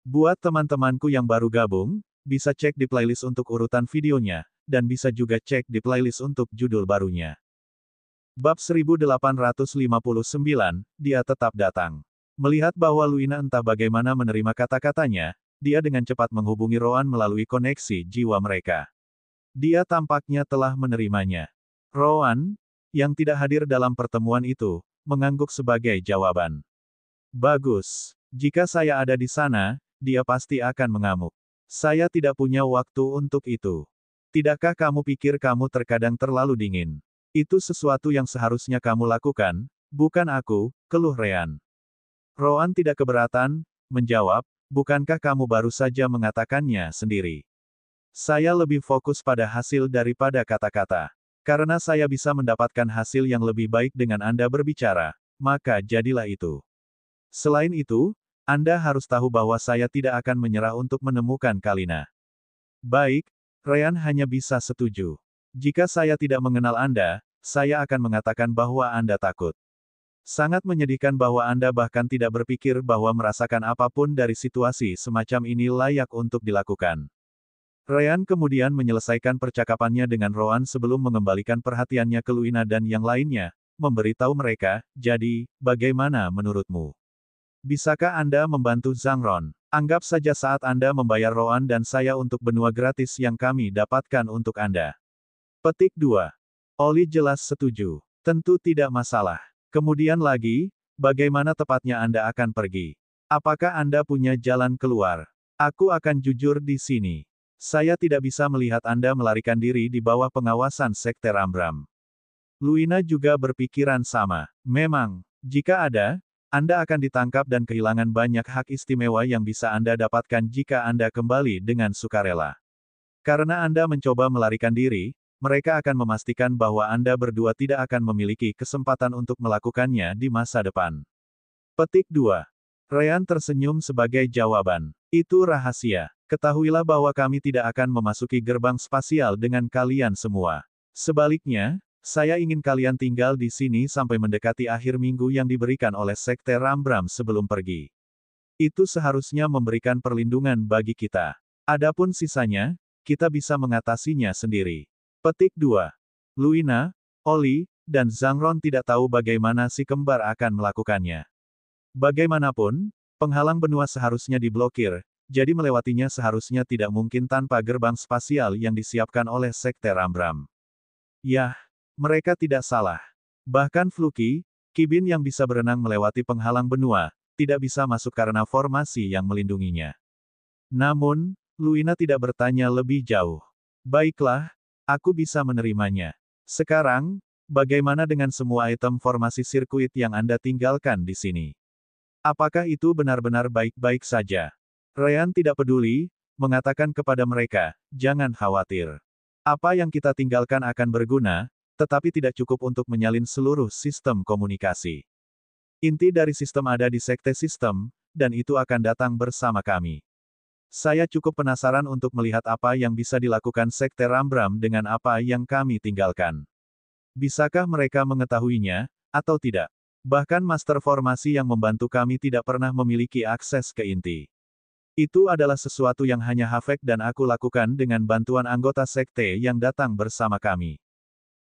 Buat teman-temanku yang baru gabung, bisa cek di playlist untuk urutan videonya, dan bisa juga cek di playlist untuk judul barunya. Bab 1859, dia tetap datang. Melihat bahwa Luina entah bagaimana menerima kata-katanya, dia dengan cepat menghubungi Roan melalui koneksi jiwa mereka. Dia tampaknya telah menerimanya. Roan, yang tidak hadir dalam pertemuan itu, mengangguk sebagai jawaban. Bagus. Jika saya ada di sana, dia pasti akan mengamuk. Saya tidak punya waktu untuk itu. Tidakkah kamu pikir kamu terkadang terlalu dingin? Itu sesuatu yang seharusnya kamu lakukan, bukan aku, keluh Rean. Roan tidak keberatan, menjawab, bukankah kamu baru saja mengatakannya sendiri? Saya lebih fokus pada hasil daripada kata-kata. Karena saya bisa mendapatkan hasil yang lebih baik dengan Anda berbicara, maka jadilah itu. Selain itu, Anda harus tahu bahwa saya tidak akan menyerah untuk menemukan Kalina. Baik, Rean hanya bisa setuju. Jika saya tidak mengenal Anda, saya akan mengatakan bahwa Anda takut. Sangat menyedihkan bahwa Anda bahkan tidak berpikir bahwa merasakan apapun dari situasi semacam ini layak untuk dilakukan. Rean kemudian menyelesaikan percakapannya dengan Roan sebelum mengembalikan perhatiannya ke Luina dan yang lainnya, memberitahu mereka, jadi, bagaimana menurutmu? Bisakah Anda membantu Zhangron? Anggap saja saat Anda membayar Roan dan saya untuk benua gratis yang kami dapatkan untuk Anda. Petik 2. Oli jelas setuju. Tentu tidak masalah. Kemudian lagi, bagaimana tepatnya Anda akan pergi? Apakah Anda punya jalan keluar? Aku akan jujur di sini. Saya tidak bisa melihat Anda melarikan diri di bawah pengawasan Sekte Rambram. Luina juga berpikiran sama. Memang, jika ada, Anda akan ditangkap dan kehilangan banyak hak istimewa yang bisa Anda dapatkan jika Anda kembali dengan sukarela. Karena Anda mencoba melarikan diri, mereka akan memastikan bahwa Anda berdua tidak akan memiliki kesempatan untuk melakukannya di masa depan. Petik 2. Rean tersenyum sebagai jawaban. Itu rahasia. Ketahuilah bahwa kami tidak akan memasuki gerbang spasial dengan kalian semua. Sebaliknya, saya ingin kalian tinggal di sini sampai mendekati akhir minggu yang diberikan oleh Sekte Rambram sebelum pergi. Itu seharusnya memberikan perlindungan bagi kita. Adapun sisanya, kita bisa mengatasinya sendiri. Petik 2. Luina, Oli, dan Zhangron tidak tahu bagaimana si kembar akan melakukannya. Bagaimanapun, penghalang benua seharusnya diblokir, jadi melewatinya seharusnya tidak mungkin tanpa gerbang spasial yang disiapkan oleh Sekte Rambram. Yah, mereka tidak salah. Bahkan Fluky, Kibin yang bisa berenang melewati penghalang benua, tidak bisa masuk karena formasi yang melindunginya. Namun, Luina tidak bertanya lebih jauh. Baiklah, aku bisa menerimanya. Sekarang, bagaimana dengan semua item formasi sirkuit yang Anda tinggalkan di sini? Apakah itu benar-benar baik-baik saja? Rean tidak peduli, mengatakan kepada mereka, jangan khawatir. Apa yang kita tinggalkan akan berguna, tetapi tidak cukup untuk menyalin seluruh sistem komunikasi. Inti dari sistem ada di Sekte Sistem, dan itu akan datang bersama kami. Saya cukup penasaran untuk melihat apa yang bisa dilakukan Sekte Rambram dengan apa yang kami tinggalkan. Bisakah mereka mengetahuinya, atau tidak? Bahkan Master Formasi yang membantu kami tidak pernah memiliki akses ke inti. Itu adalah sesuatu yang hanya Hafek dan aku lakukan dengan bantuan anggota Sekte yang datang bersama kami.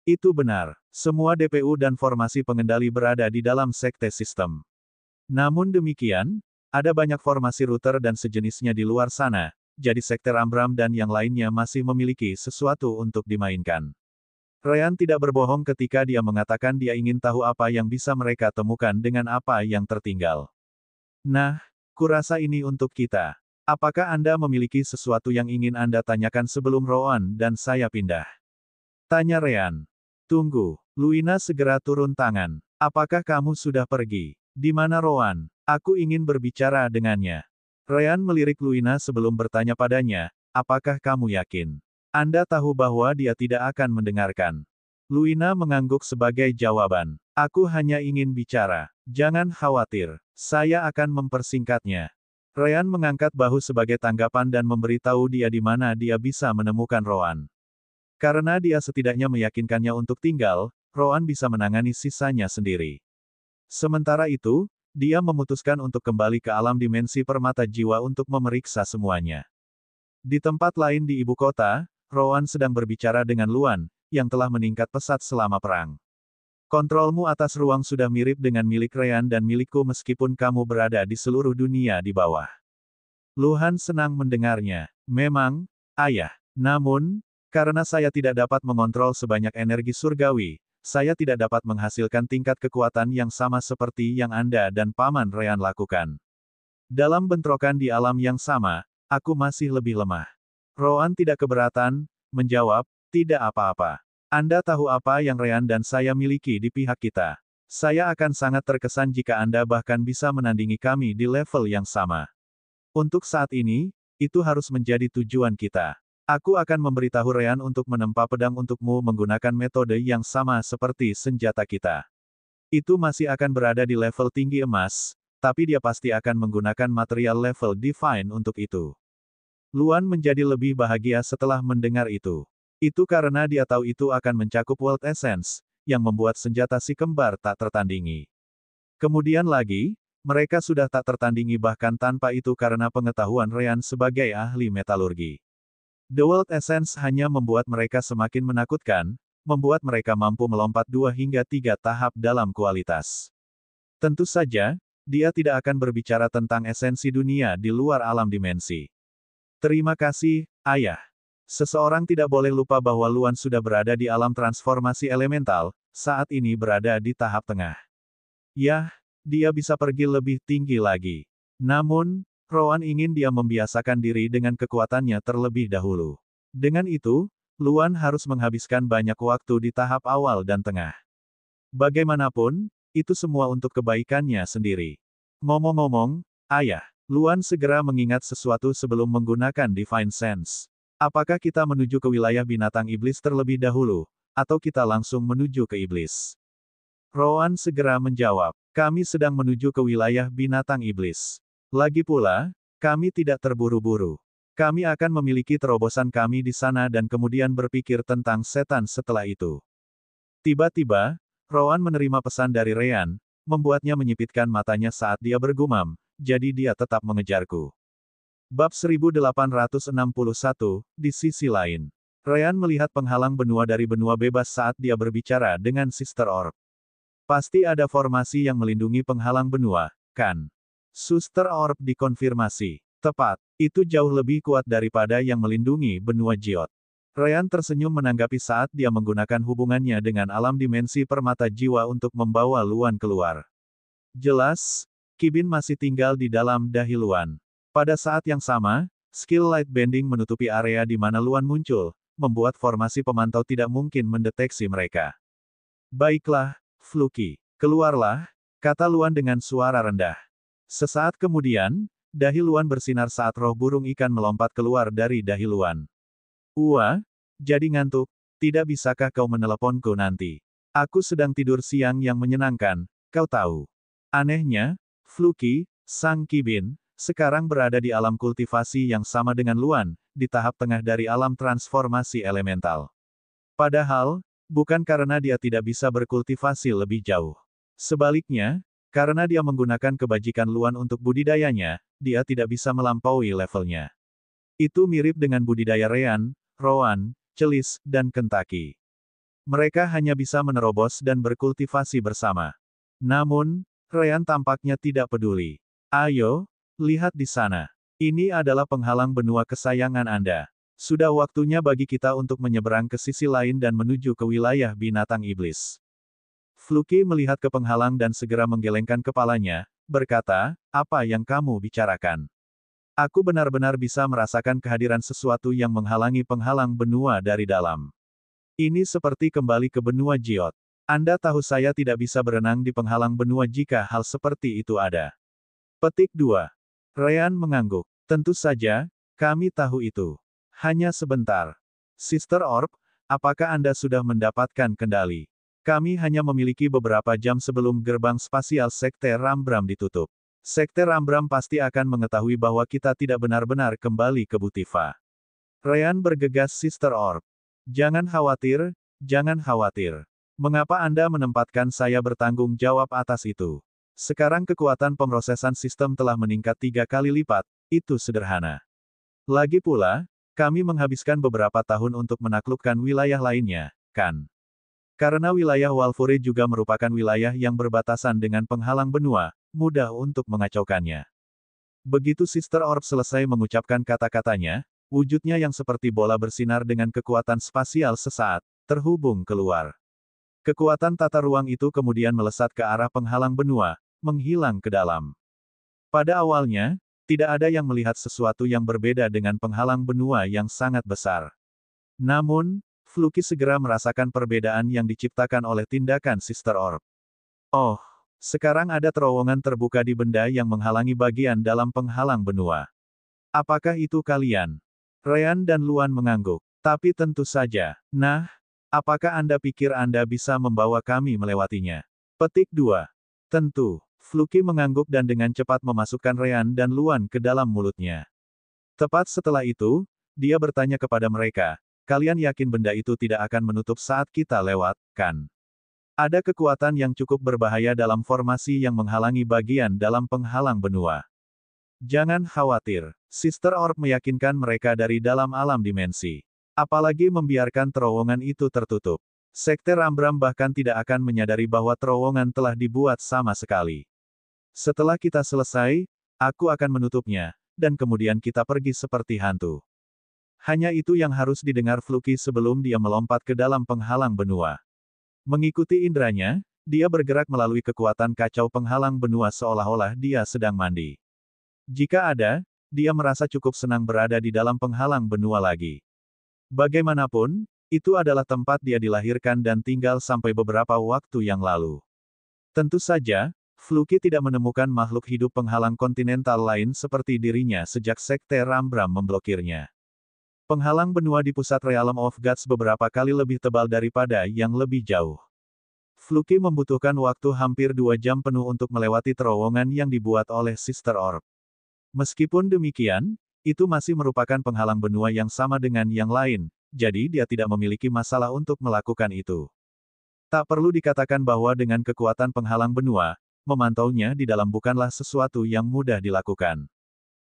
Itu benar. Semua DPU dan formasi pengendali berada di dalam Sekte Sistem. Namun demikian, ada banyak formasi router dan sejenisnya di luar sana, jadi Sekte Rambram dan yang lainnya masih memiliki sesuatu untuk dimainkan. Rean tidak berbohong ketika dia mengatakan dia ingin tahu apa yang bisa mereka temukan dengan apa yang tertinggal. Nah, kurasa ini untuk kita. Apakah Anda memiliki sesuatu yang ingin Anda tanyakan sebelum Roan dan saya pindah? Tanya Rean. Tunggu, Luina segera turun tangan. Apakah kamu sudah pergi? Di mana Roan? Aku ingin berbicara dengannya. Rean melirik Luina sebelum bertanya padanya, apakah kamu yakin? Anda tahu bahwa dia tidak akan mendengarkan. Luina mengangguk sebagai jawaban. Aku hanya ingin bicara. Jangan khawatir. Saya akan mempersingkatnya. Rean mengangkat bahu sebagai tanggapan dan memberitahu dia di mana dia bisa menemukan Roan. Karena dia setidaknya meyakinkannya untuk tinggal, Roan bisa menangani sisanya sendiri. Sementara itu, Dia memutuskan untuk kembali ke alam dimensi permata jiwa untuk memeriksa semuanya. Di tempat lain di ibu kota, Rowan sedang berbicara dengan Luan, yang telah meningkat pesat selama perang. Kontrolmu atas ruang sudah mirip dengan milik Ryan dan milikku meskipun kamu berada di seluruh dunia di bawah. Luhan senang mendengarnya. Memang, ayah. Namun, karena saya tidak dapat mengontrol sebanyak energi surgawi, saya tidak dapat menghasilkan tingkat kekuatan yang sama seperti yang Anda dan Paman Ryan lakukan. Dalam bentrokan di alam yang sama, aku masih lebih lemah. Rowan tidak keberatan, menjawab, tidak apa-apa. Anda tahu apa yang Ryan dan saya miliki di pihak kita. Saya akan sangat terkesan jika Anda bahkan bisa menandingi kami di level yang sama. Untuk saat ini, itu harus menjadi tujuan kita. Aku akan memberitahu Ryan untuk menempa pedang untukmu menggunakan metode yang sama seperti senjata kita. Itu masih akan berada di level tinggi emas, tapi dia pasti akan menggunakan material level divine untuk itu. Luan menjadi lebih bahagia setelah mendengar itu. Itu karena dia tahu itu akan mencakup World Essence, yang membuat senjata si kembar tak tertandingi. Kemudian lagi, mereka sudah tak tertandingi bahkan tanpa itu karena pengetahuan Ryan sebagai ahli metalurgi. The World Essence hanya membuat mereka semakin menakutkan, membuat mereka mampu melompat 2 hingga 3 tahap dalam kualitas. Tentu saja, dia tidak akan berbicara tentang esensi dunia di luar alam dimensi. Terima kasih, ayah. Seseorang tidak boleh lupa bahwa Luan sudah berada di alam transformasi elemental, saat ini berada di tahap tengah. Yah, dia bisa pergi lebih tinggi lagi. Namun, Rowan ingin dia membiasakan diri dengan kekuatannya terlebih dahulu. Dengan itu, Luan harus menghabiskan banyak waktu di tahap awal dan tengah. Bagaimanapun, itu semua untuk kebaikannya sendiri. Ngomong-ngomong, ayah, Luan segera mengingat sesuatu sebelum menggunakan Divine Sense. Apakah kita menuju ke wilayah binatang iblis terlebih dahulu, atau kita langsung menuju ke iblis? Rowan segera menjawab, kami sedang menuju ke wilayah binatang iblis. Lagi pula, kami tidak terburu-buru. Kami akan memiliki terobosan kami di sana dan kemudian berpikir tentang setan setelah itu. Tiba-tiba, Rowan menerima pesan dari Ryan, membuatnya menyipitkan matanya saat dia bergumam, jadi dia tetap mengejarku. Bab 1861, di sisi lain. Ryan melihat penghalang benua dari benua bebas saat dia berbicara dengan Sister Orb. Pasti ada formasi yang melindungi penghalang benua, kan? Suster Orb dikonfirmasi. Tepat, itu jauh lebih kuat daripada yang melindungi benua Jiot. Ryan tersenyum menanggapi saat dia menggunakan hubungannya dengan alam dimensi permata jiwa untuk membawa Luan keluar. Jelas, Kibin masih tinggal di dalam dahi Luan. Pada saat yang sama, skill light bending menutupi area di mana Luan muncul, membuat formasi pemantau tidak mungkin mendeteksi mereka. Baiklah, Fluky, keluarlah, kata Luan dengan suara rendah. Sesaat kemudian, dahi Luan bersinar saat roh burung ikan melompat keluar dari dahi Luan. Jadi ngantuk, tidak bisakah kau meneleponku nanti? Aku sedang tidur siang yang menyenangkan, kau tahu. Anehnya, Fluky, sang Kibin, sekarang berada di alam kultivasi yang sama dengan Luan, di tahap tengah dari alam transformasi elemental. Padahal, bukan karena dia tidak bisa berkultivasi lebih jauh. Sebaliknya, karena dia menggunakan kebajikan Luan untuk budidayanya, dia tidak bisa melampaui levelnya. Itu mirip dengan budidaya Ryan, Rowan, Celis, dan Kentucky. Mereka hanya bisa menerobos dan berkultivasi bersama. Namun, Ryan tampaknya tidak peduli. Ayo, lihat di sana. Ini adalah penghalang benua kesayangan Anda. Sudah waktunya bagi kita untuk menyeberang ke sisi lain dan menuju ke wilayah binatang iblis. Fluky melihat ke penghalang dan segera menggelengkan kepalanya, berkata, apa yang kamu bicarakan? Aku benar-benar bisa merasakan kehadiran sesuatu yang menghalangi penghalang benua dari dalam. Ini seperti kembali ke benua Jiot. Anda tahu saya tidak bisa berenang di penghalang benua jika hal seperti itu ada. Petik 2. Ryan mengangguk. Tentu saja, kami tahu itu. Hanya sebentar. Sister Orb, apakah Anda sudah mendapatkan kendali? Kami hanya memiliki beberapa jam sebelum gerbang spasial Sekte Rambram ditutup. Sekte Rambram pasti akan mengetahui bahwa kita tidak benar-benar kembali ke Butiva. Ryan bergegas Sister Orb. Jangan khawatir, jangan khawatir. Mengapa Anda menempatkan saya bertanggung jawab atas itu? Sekarang kekuatan pemrosesan sistem telah meningkat 3 kali lipat, itu sederhana. Lagi pula, kami menghabiskan beberapa tahun untuk menaklukkan wilayah lainnya, kan? Karena wilayah Walfure juga merupakan wilayah yang berbatasan dengan penghalang benua, mudah untuk mengacaukannya. Begitu Sister Orb selesai mengucapkan kata-katanya, wujudnya yang seperti bola bersinar dengan kekuatan spasial sesaat, terhubung keluar. Kekuatan tata ruang itu kemudian melesat ke arah penghalang benua, menghilang ke dalam. Pada awalnya, tidak ada yang melihat sesuatu yang berbeda dengan penghalang benua yang sangat besar. Namun, Fluky segera merasakan perbedaan yang diciptakan oleh tindakan Sister Orb. Oh, sekarang ada terowongan terbuka di benda yang menghalangi bagian dalam penghalang benua. Apakah itu kalian? Ryan dan Luan mengangguk. Tapi tentu saja. Nah, apakah Anda pikir Anda bisa membawa kami melewatinya? Petik 2. Tentu. Fluky mengangguk dan dengan cepat memasukkan Ryan dan Luan ke dalam mulutnya. Tepat setelah itu, dia bertanya kepada mereka, kalian yakin benda itu tidak akan menutup saat kita lewat, kan? Ada kekuatan yang cukup berbahaya dalam formasi yang menghalangi bagian dalam penghalang benua. Jangan khawatir, Sister Orb meyakinkan mereka dari dalam alam dimensi. Apalagi membiarkan terowongan itu tertutup. Sekte Rambram bahkan tidak akan menyadari bahwa terowongan telah dibuat sama sekali. Setelah kita selesai, aku akan menutupnya, dan kemudian kita pergi seperti hantu. Hanya itu yang harus didengar Fluky sebelum dia melompat ke dalam penghalang benua. Mengikuti indranya, dia bergerak melalui kekuatan kacau penghalang benua seolah-olah dia sedang mandi. Jika ada, dia merasa cukup senang berada di dalam penghalang benua lagi. Bagaimanapun, itu adalah tempat dia dilahirkan dan tinggal sampai beberapa waktu yang lalu. Tentu saja, Fluky tidak menemukan makhluk hidup penghalang kontinental lain seperti dirinya sejak Sekte Rambram memblokirnya. Penghalang benua di pusat Realm of Gods beberapa kali lebih tebal daripada yang lebih jauh. Fluky membutuhkan waktu hampir 2 jam penuh untuk melewati terowongan yang dibuat oleh Sister Orb. Meskipun demikian, itu masih merupakan penghalang benua yang sama dengan yang lain, jadi dia tidak memiliki masalah untuk melakukan itu. Tak perlu dikatakan bahwa dengan kekuatan penghalang benua, memantaunya di dalam bukanlah sesuatu yang mudah dilakukan.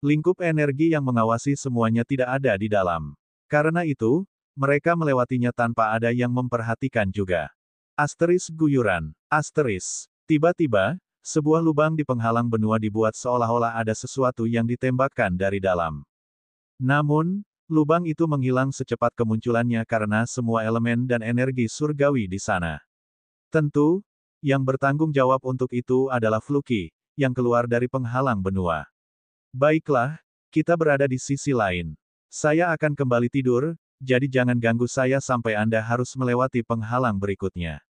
Lingkup energi yang mengawasi semuanya tidak ada di dalam. Karena itu, mereka melewatinya tanpa ada yang memperhatikan juga. Asteris guyuran. Asteris. Tiba-tiba, sebuah lubang di penghalang benua dibuat seolah-olah ada sesuatu yang ditembakkan dari dalam. Namun, lubang itu menghilang secepat kemunculannya karena semua elemen dan energi surgawi di sana. Tentu, yang bertanggung jawab untuk itu adalah Fluky, yang keluar dari penghalang benua. Baiklah, kita berada di sisi lain. Saya akan kembali tidur, jadi jangan ganggu saya sampai Anda harus melewati penghalang berikutnya.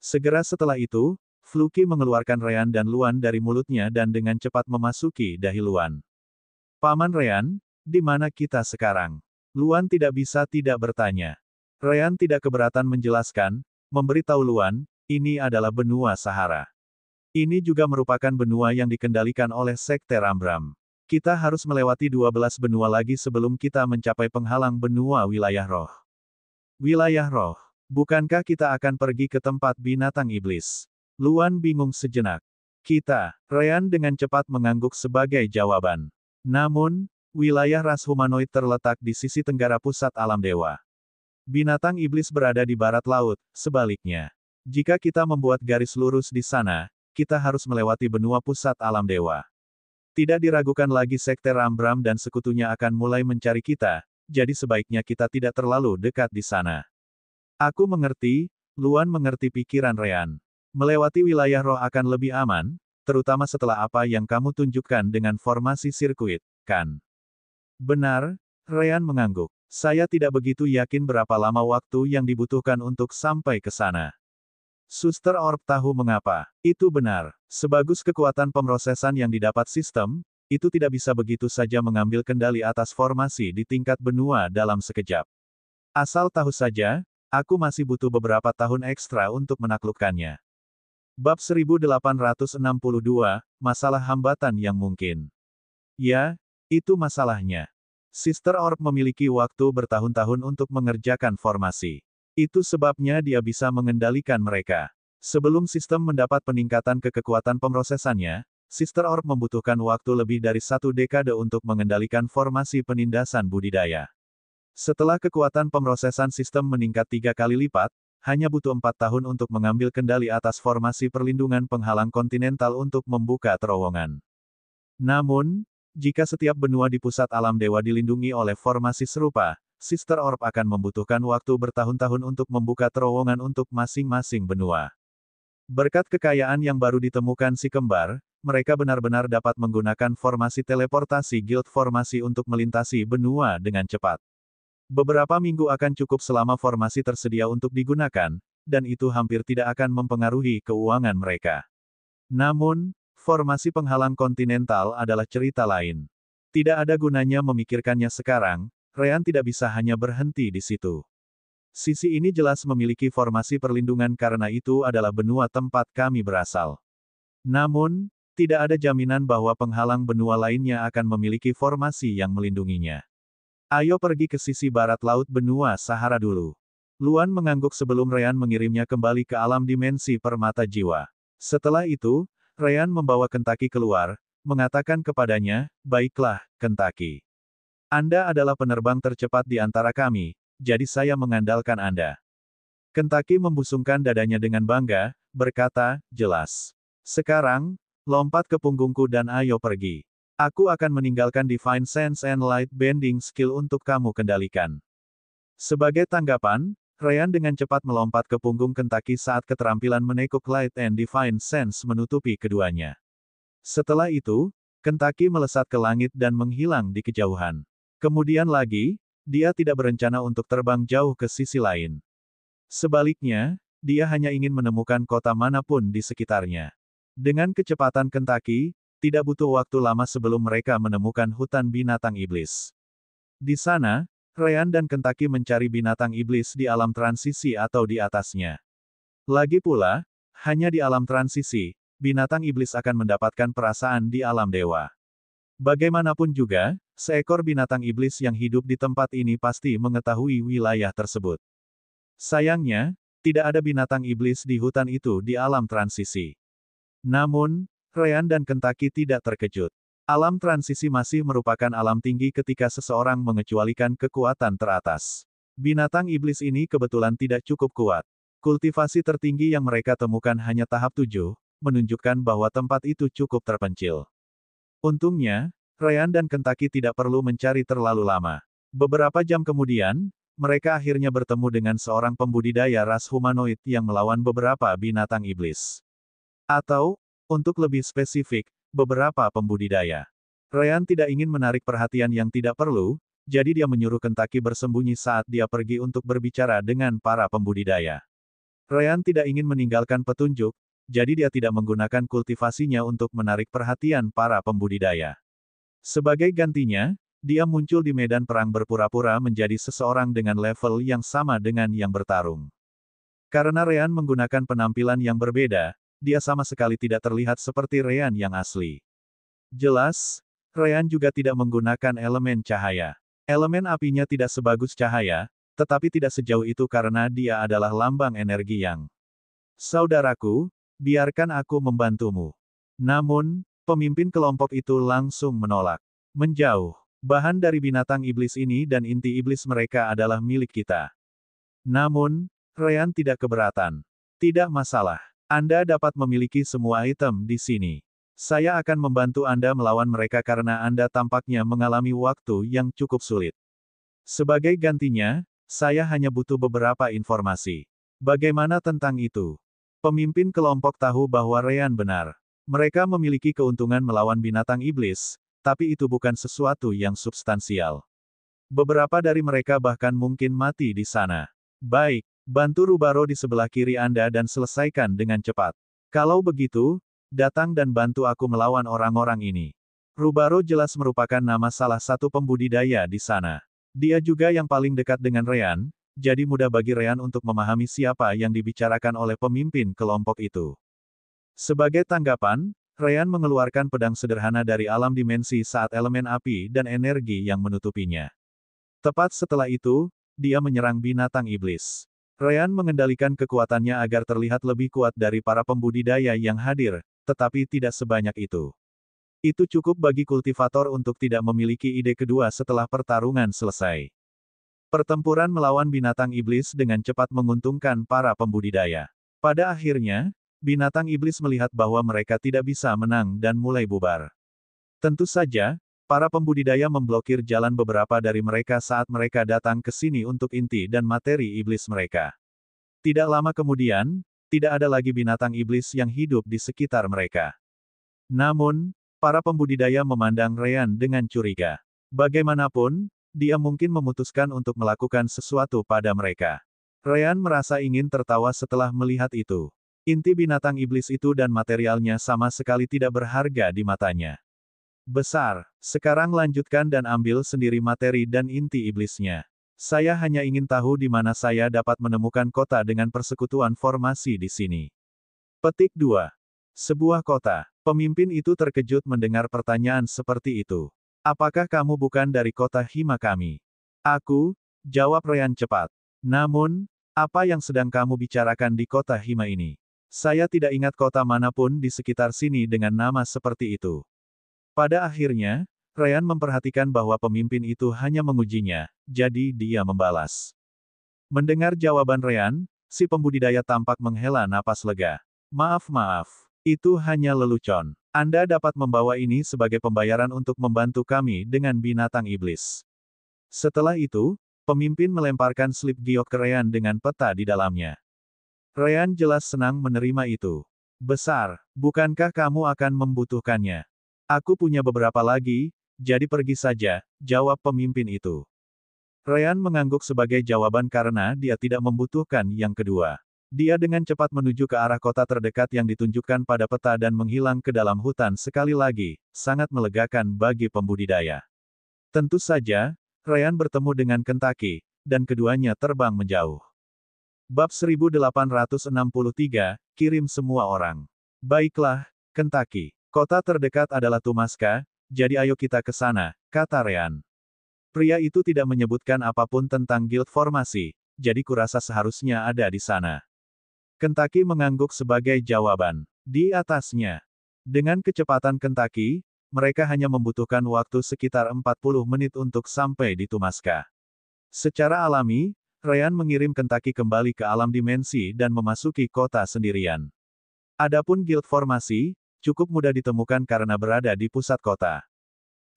Segera setelah itu, Fluky mengeluarkan Ryan dan Luan dari mulutnya dan dengan cepat memasuki dahi Luan. Paman Ryan, di mana kita sekarang? Luan tidak bisa tidak bertanya. Ryan tidak keberatan menjelaskan, memberitahu Luan, ini adalah benua Sahara. Ini juga merupakan benua yang dikendalikan oleh Sekte Rambram. Kita harus melewati 12 benua lagi sebelum kita mencapai penghalang benua wilayah roh. Wilayah roh. Bukankah kita akan pergi ke tempat binatang iblis? Luan bingung sejenak. Kita, Ryan dengan cepat mengangguk sebagai jawaban. Namun, wilayah ras humanoid terletak di sisi tenggara pusat alam dewa. Binatang iblis berada di barat laut, sebaliknya. Jika kita membuat garis lurus di sana, kita harus melewati benua pusat alam dewa. Tidak diragukan lagi Sekte Rambram dan sekutunya akan mulai mencari kita, jadi sebaiknya kita tidak terlalu dekat di sana. Aku mengerti, Luan mengerti pikiran Ryan. Melewati wilayah roh akan lebih aman, terutama setelah apa yang kamu tunjukkan dengan formasi sirkuit, kan? Benar, Ryan mengangguk. Saya tidak begitu yakin berapa lama waktu yang dibutuhkan untuk sampai ke sana. Suster Orb tahu mengapa. Itu benar. Sebagus kekuatan pemrosesan yang didapat sistem, itu tidak bisa begitu saja mengambil kendali atas formasi di tingkat benua dalam sekejap. Asal tahu saja, aku masih butuh beberapa tahun ekstra untuk menaklukkannya. Bab 1862, Masalah Hambatan yang Mungkin. Ya, itu masalahnya. Sister Orb memiliki waktu bertahun-tahun untuk mengerjakan formasi. Itu sebabnya dia bisa mengendalikan mereka. Sebelum sistem mendapat peningkatan kekuatan pemrosesannya, Sister Orb membutuhkan waktu lebih dari 1 dekade untuk mengendalikan formasi penindasan budidaya. Setelah kekuatan pemrosesan sistem meningkat 3 kali lipat, hanya butuh 4 tahun untuk mengambil kendali atas formasi perlindungan penghalang kontinental untuk membuka terowongan. Namun, jika setiap benua di pusat alam dewa dilindungi oleh formasi serupa, Sister Orb akan membutuhkan waktu bertahun-tahun untuk membuka terowongan untuk masing-masing benua. Berkat kekayaan yang baru ditemukan si kembar, mereka benar-benar dapat menggunakan formasi teleportasi guild formasi untuk melintasi benua dengan cepat. Beberapa minggu akan cukup selama formasi tersedia untuk digunakan, dan itu hampir tidak akan mempengaruhi keuangan mereka. Namun, formasi penghalang kontinental adalah cerita lain. Tidak ada gunanya memikirkannya sekarang, Ryan tidak bisa hanya berhenti di situ. Sisi ini jelas memiliki formasi perlindungan karena itu adalah benua tempat kami berasal. Namun, tidak ada jaminan bahwa penghalang benua lainnya akan memiliki formasi yang melindunginya. Ayo pergi ke sisi barat laut benua Sahara dulu. Luan mengangguk sebelum Ryan mengirimnya kembali ke alam dimensi permata jiwa. Setelah itu, Ryan membawa Kentaki keluar, mengatakan kepadanya, "Baiklah, Kentaki. Anda adalah penerbang tercepat di antara kami, jadi saya mengandalkan Anda." Kentaki membusungkan dadanya dengan bangga, berkata, "Jelas. Sekarang, lompat ke punggungku dan ayo pergi. Aku akan meninggalkan Divine Sense and Light Bending Skill untuk kamu kendalikan." Sebagai tanggapan, Ryan dengan cepat melompat ke punggung Kentaki saat keterampilan menekuk Light and Divine Sense menutupi keduanya. Setelah itu, Kentaki melesat ke langit dan menghilang di kejauhan. Kemudian lagi, dia tidak berencana untuk terbang jauh ke sisi lain. Sebaliknya, dia hanya ingin menemukan kota manapun di sekitarnya. Dengan kecepatan Kentaki, tidak butuh waktu lama sebelum mereka menemukan hutan binatang iblis. Di sana, Ryan dan Kentaki mencari binatang iblis di alam transisi atau di atasnya. Lagi pula, hanya di alam transisi, binatang iblis akan mendapatkan perasaan di alam dewa. Bagaimanapun juga, seekor binatang iblis yang hidup di tempat ini pasti mengetahui wilayah tersebut. Sayangnya, tidak ada binatang iblis di hutan itu di alam transisi. Namun, Ryan dan Kentaki tidak terkejut. Alam transisi masih merupakan alam tinggi ketika seseorang mengecualikan kekuatan teratas. Binatang iblis ini kebetulan tidak cukup kuat. Kultivasi tertinggi yang mereka temukan hanya tahap 7, menunjukkan bahwa tempat itu cukup terpencil. Untungnya, Ryan dan Kentaki tidak perlu mencari terlalu lama. Beberapa jam kemudian, mereka akhirnya bertemu dengan seorang pembudidaya ras humanoid yang melawan beberapa binatang iblis. Atau, untuk lebih spesifik, beberapa pembudidaya. Ryan tidak ingin menarik perhatian yang tidak perlu, jadi dia menyuruh Kentaki bersembunyi saat dia pergi untuk berbicara dengan para pembudidaya. Ryan tidak ingin meninggalkan petunjuk, jadi dia tidak menggunakan kultivasinya untuk menarik perhatian para pembudidaya. Sebagai gantinya, dia muncul di medan perang berpura-pura menjadi seseorang dengan level yang sama dengan yang bertarung. Karena Ryan menggunakan penampilan yang berbeda, dia sama sekali tidak terlihat seperti Ryan yang asli. Jelas, Ryan juga tidak menggunakan elemen cahaya. Elemen apinya tidak sebagus cahaya, tetapi tidak sejauh itu karena dia adalah lambang energi yang. "Saudaraku, biarkan aku membantumu." Namun, pemimpin kelompok itu langsung menolak. "Menjauh. Bahan dari binatang iblis ini dan inti iblis mereka adalah milik kita." Namun, Ryan tidak keberatan. "Tidak masalah. Anda dapat memiliki semua item di sini. Saya akan membantu Anda melawan mereka karena Anda tampaknya mengalami waktu yang cukup sulit. Sebagai gantinya, saya hanya butuh beberapa informasi. Bagaimana tentang itu?" Pemimpin kelompok tahu bahwa Ryan benar. Mereka memiliki keuntungan melawan binatang iblis, tapi itu bukan sesuatu yang substansial. Beberapa dari mereka bahkan mungkin mati di sana. "Baik. Bantu Rubaro di sebelah kiri Anda dan selesaikan dengan cepat. Kalau begitu, datang dan bantu aku melawan orang-orang ini." Rubaro jelas merupakan nama salah satu pembudidaya di sana. Dia juga yang paling dekat dengan Ryan, jadi mudah bagi Ryan untuk memahami siapa yang dibicarakan oleh pemimpin kelompok itu. Sebagai tanggapan, Ryan mengeluarkan pedang sederhana dari alam dimensi saat elemen api dan energi yang menutupinya. Tepat setelah itu, dia menyerang binatang iblis. Ryan mengendalikan kekuatannya agar terlihat lebih kuat dari para pembudidaya yang hadir, tetapi tidak sebanyak itu. Itu cukup bagi kultivator untuk tidak memiliki ide kedua setelah pertarungan selesai. Pertempuran melawan binatang iblis dengan cepat menguntungkan para pembudidaya. Pada akhirnya, binatang iblis melihat bahwa mereka tidak bisa menang dan mulai bubar. Tentu saja, para pembudidaya memblokir jalan beberapa dari mereka saat mereka datang ke sini untuk inti dan materi iblis mereka. Tidak lama kemudian, tidak ada lagi binatang iblis yang hidup di sekitar mereka. Namun, para pembudidaya memandang Ryan dengan curiga. Bagaimanapun, dia mungkin memutuskan untuk melakukan sesuatu pada mereka. Ryan merasa ingin tertawa setelah melihat itu. Inti binatang iblis itu dan materialnya sama sekali tidak berharga di matanya. Besar, sekarang lanjutkan dan ambil sendiri materi dan inti iblisnya. Saya hanya ingin tahu di mana saya dapat menemukan kota dengan persekutuan formasi di sini. Petik 2. Sebuah kota. Pemimpin itu terkejut mendengar pertanyaan seperti itu. Apakah kamu bukan dari kota Hima kami? Aku, jawab Ryan cepat. Namun, apa yang sedang kamu bicarakan di kota Hima ini? Saya tidak ingat kota manapun di sekitar sini dengan nama seperti itu. Pada akhirnya, Ryan memperhatikan bahwa pemimpin itu hanya mengujinya, jadi dia membalas. Mendengar jawaban Ryan, si pembudidaya tampak menghela napas lega. Maaf, itu hanya lelucon. Anda dapat membawa ini sebagai pembayaran untuk membantu kami dengan binatang iblis. Setelah itu, pemimpin melemparkan slip giok ke Ryan dengan peta di dalamnya. Ryan jelas senang menerima itu. Besar, bukankah kamu akan membutuhkannya? Aku punya beberapa lagi, jadi pergi saja, jawab pemimpin itu. Ryan mengangguk sebagai jawaban karena dia tidak membutuhkan yang kedua. Dia dengan cepat menuju ke arah kota terdekat yang ditunjukkan pada peta dan menghilang ke dalam hutan sekali lagi, sangat melegakan bagi pembudidaya. Tentu saja, Ryan bertemu dengan Kentucky, dan keduanya terbang menjauh. Bab 1863, kirim semua orang. Baiklah, Kentucky. Kota terdekat adalah Tumaska, jadi ayo kita ke sana, kata Ryan. Pria itu tidak menyebutkan apapun tentang guild formasi, jadi kurasa seharusnya ada di sana. Kentucky mengangguk sebagai jawaban. Di atasnya. Dengan kecepatan Kentucky, mereka hanya membutuhkan waktu sekitar 40 menit untuk sampai di Tumaska. Secara alami, Ryan mengirim Kentucky kembali ke alam dimensi dan memasuki kota sendirian. Adapun guild formasi, cukup mudah ditemukan karena berada di pusat kota.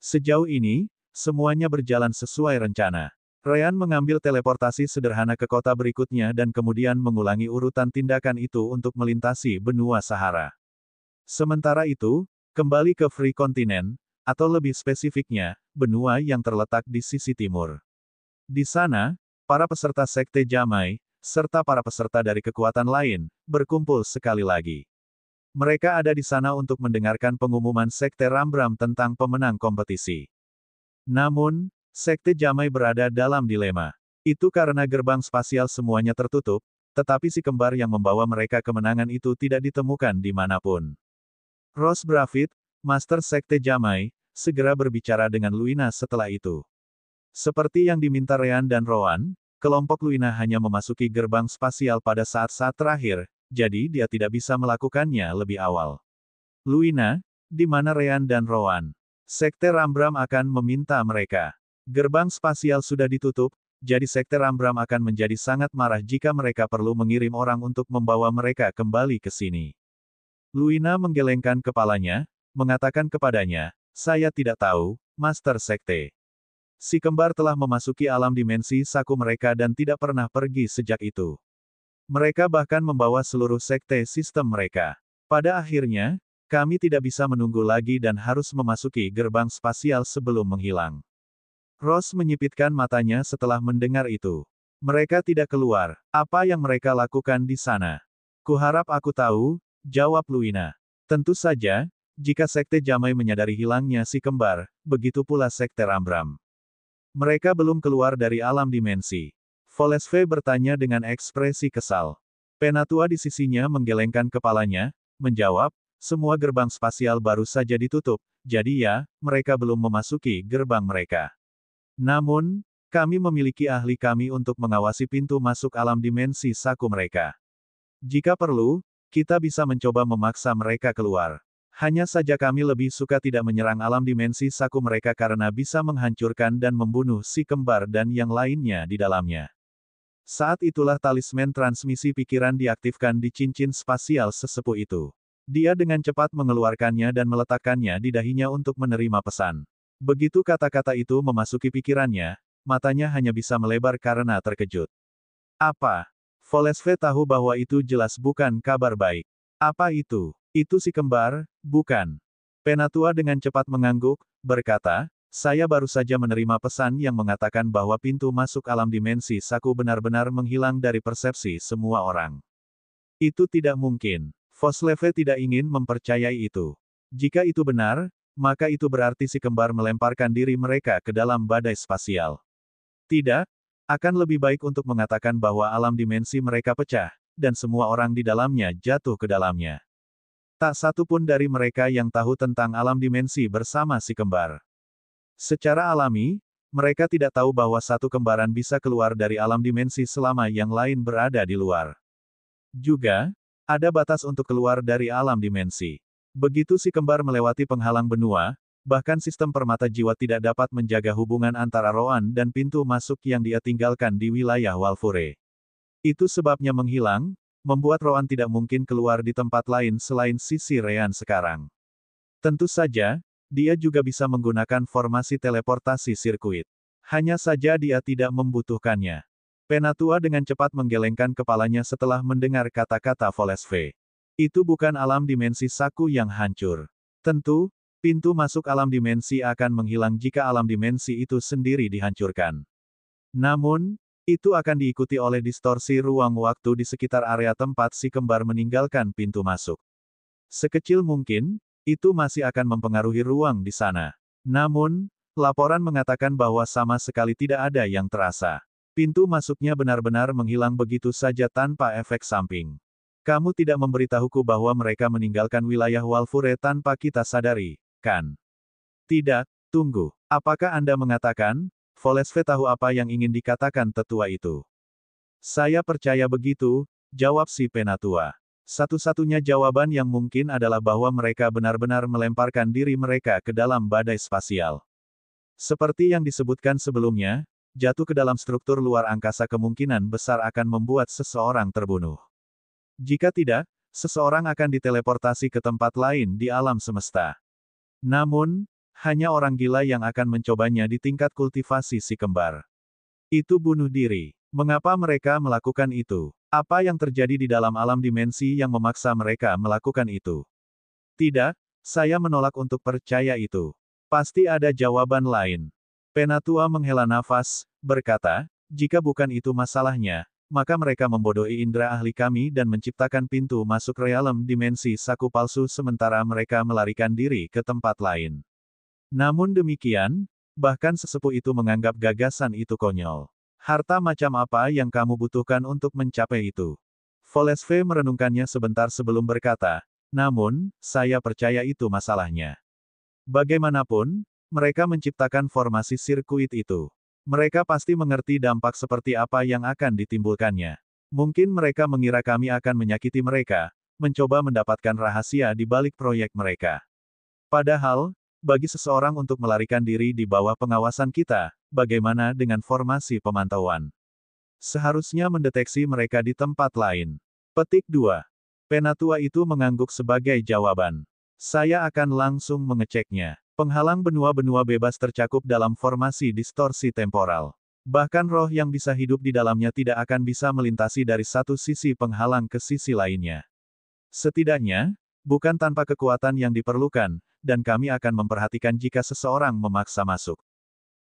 Sejauh ini, semuanya berjalan sesuai rencana. Ryan mengambil teleportasi sederhana ke kota berikutnya dan kemudian mengulangi urutan tindakan itu untuk melintasi benua Sahara. Sementara itu, kembali ke Free Continent, atau lebih spesifiknya, benua yang terletak di sisi timur. Di sana, para peserta Sekte Jamai, serta para peserta dari kekuatan lain, berkumpul sekali lagi. Mereka ada di sana untuk mendengarkan pengumuman Sekte Rambram tentang pemenang kompetisi. Namun, Sekte Jamai berada dalam dilema. Itu karena gerbang spasial semuanya tertutup, tetapi si kembar yang membawa mereka kemenangan itu tidak ditemukan dimanapun. Ross Bravit, Master Sekte Jamai, segera berbicara dengan Luina setelah itu. Seperti yang diminta Ryan dan Rowan, kelompok Luina hanya memasuki gerbang spasial pada saat-saat terakhir, jadi dia tidak bisa melakukannya lebih awal. Luina, di mana Ryan dan Rowan? Sekte Rambram akan meminta mereka. Gerbang spasial sudah ditutup, jadi Sekte Rambram akan menjadi sangat marah jika mereka perlu mengirim orang untuk membawa mereka kembali ke sini. Luina menggelengkan kepalanya, mengatakan kepadanya, saya tidak tahu, Master Sekte. Si kembar telah memasuki alam dimensi saku mereka dan tidak pernah pergi sejak itu. Mereka bahkan membawa seluruh sekte sistem mereka. Pada akhirnya, kami tidak bisa menunggu lagi dan harus memasuki gerbang spasial sebelum menghilang. Ross menyipitkan matanya setelah mendengar itu. Mereka tidak keluar. Apa yang mereka lakukan di sana? Kuharap aku tahu, jawab Luina. Tentu saja, jika Sekte Jamai menyadari hilangnya si kembar, begitu pula Sekte Rambram. Mereka belum keluar dari alam dimensi. Volesve bertanya dengan ekspresi kesal. Penatua di sisinya menggelengkan kepalanya, menjawab, semua gerbang spasial baru saja ditutup, jadi ya, mereka belum memasuki gerbang mereka. Namun, Kami memiliki ahli kami untuk mengawasi pintu masuk alam dimensi Saku mereka. Jika perlu, kita bisa mencoba memaksa mereka keluar. Hanya saja kami lebih suka tidak menyerang alam dimensi Saku mereka karena bisa menghancurkan dan membunuh si kembar dan yang lainnya di dalamnya. Saat itulah talisman transmisi pikiran diaktifkan di cincin spasial sesepuh itu. Dia dengan cepat mengeluarkannya dan meletakkannya di dahinya untuk menerima pesan. Begitu kata-kata itu memasuki pikirannya, matanya hanya bisa melebar karena terkejut. Apa? Volesve tahu bahwa itu jelas bukan kabar baik. Apa itu? Itu si kembar, bukan? Penatua dengan cepat mengangguk, berkata, saya baru saja menerima pesan yang mengatakan bahwa pintu masuk alam dimensi Saku benar-benar menghilang dari persepsi semua orang. Itu tidak mungkin. Volesve tidak ingin mempercayai itu. Jika itu benar, maka itu berarti si kembar melemparkan diri mereka ke dalam badai spasial. Tidak, akan lebih baik untuk mengatakan bahwa alam dimensi mereka pecah, dan semua orang di dalamnya jatuh ke dalamnya. Tak satu pun dari mereka yang tahu tentang alam dimensi bersama si kembar. Secara alami, mereka tidak tahu bahwa satu kembaran bisa keluar dari alam dimensi selama yang lain berada di luar. Juga, ada batas untuk keluar dari alam dimensi. Begitu si kembar melewati penghalang benua, bahkan sistem permata jiwa tidak dapat menjaga hubungan antara Roan dan pintu masuk yang dia tinggalkan di wilayah Walfure. Itu sebabnya menghilang, membuat Roan tidak mungkin keluar di tempat lain selain sisi Rean sekarang. Tentu saja, dia juga bisa menggunakan formasi teleportasi sirkuit. Hanya saja dia tidak membutuhkannya. Penatua dengan cepat menggelengkan kepalanya setelah mendengar kata-kata Volesve. Itu bukan alam dimensi Saku yang hancur. Tentu, pintu masuk alam dimensi akan menghilang jika alam dimensi itu sendiri dihancurkan. Namun, itu akan diikuti oleh distorsi ruang waktu di sekitar area tempat si kembar meninggalkan pintu masuk. Sekecil mungkin, itu masih akan mempengaruhi ruang di sana. Namun, laporan mengatakan bahwa sama sekali tidak ada yang terasa. Pintu masuknya benar-benar menghilang begitu saja tanpa efek samping. Kamu tidak memberitahuku bahwa mereka meninggalkan wilayah Walfure tanpa kita sadari, kan? Tidak, tunggu. Apakah Anda mengatakan, Volesve tahu apa yang ingin dikatakan tetua itu? Saya percaya begitu, jawab si penatua. Satu-satunya jawaban yang mungkin adalah bahwa mereka benar-benar melemparkan diri mereka ke dalam badai spasial. Seperti yang disebutkan sebelumnya, jatuh ke dalam struktur luar angkasa kemungkinan besar akan membuat seseorang terbunuh. Jika tidak, seseorang akan diteleportasi ke tempat lain di alam semesta. Namun, hanya orang gila yang akan mencobanya di tingkat kultivasi si kembar. Itu bunuh diri. Mengapa mereka melakukan itu? Apa yang terjadi di dalam alam dimensi yang memaksa mereka melakukan itu? Tidak, saya menolak untuk percaya itu. Pasti ada jawaban lain. Penatua menghela nafas, berkata, jika bukan itu masalahnya, maka mereka membodohi indera ahli kami dan menciptakan pintu masuk realem dimensi Saku palsu sementara mereka melarikan diri ke tempat lain. Namun demikian, bahkan sesepuh itu menganggap gagasan itu konyol. Harta macam apa yang kamu butuhkan untuk mencapai itu? Volesve merenungkannya sebentar sebelum berkata, namun, saya percaya itu masalahnya. Bagaimanapun, mereka menciptakan formasi sirkuit itu. Mereka pasti mengerti dampak seperti apa yang akan ditimbulkannya. Mungkin mereka mengira kami akan menyakiti mereka, mencoba mendapatkan rahasia di balik proyek mereka. Padahal, bagi seseorang untuk melarikan diri di bawah pengawasan kita, bagaimana dengan formasi pemantauan? Seharusnya mendeteksi mereka di tempat lain. Petik 2. Penatua itu mengangguk sebagai jawaban. Saya akan langsung mengeceknya. Penghalang benua-benua bebas tercakup dalam formasi distorsi temporal. Bahkan roh yang bisa hidup di dalamnya tidak akan bisa melintasi dari satu sisi penghalang ke sisi lainnya. Setidaknya, bukan tanpa kekuatan yang diperlukan, dan kami akan memperhatikan jika seseorang memaksa masuk.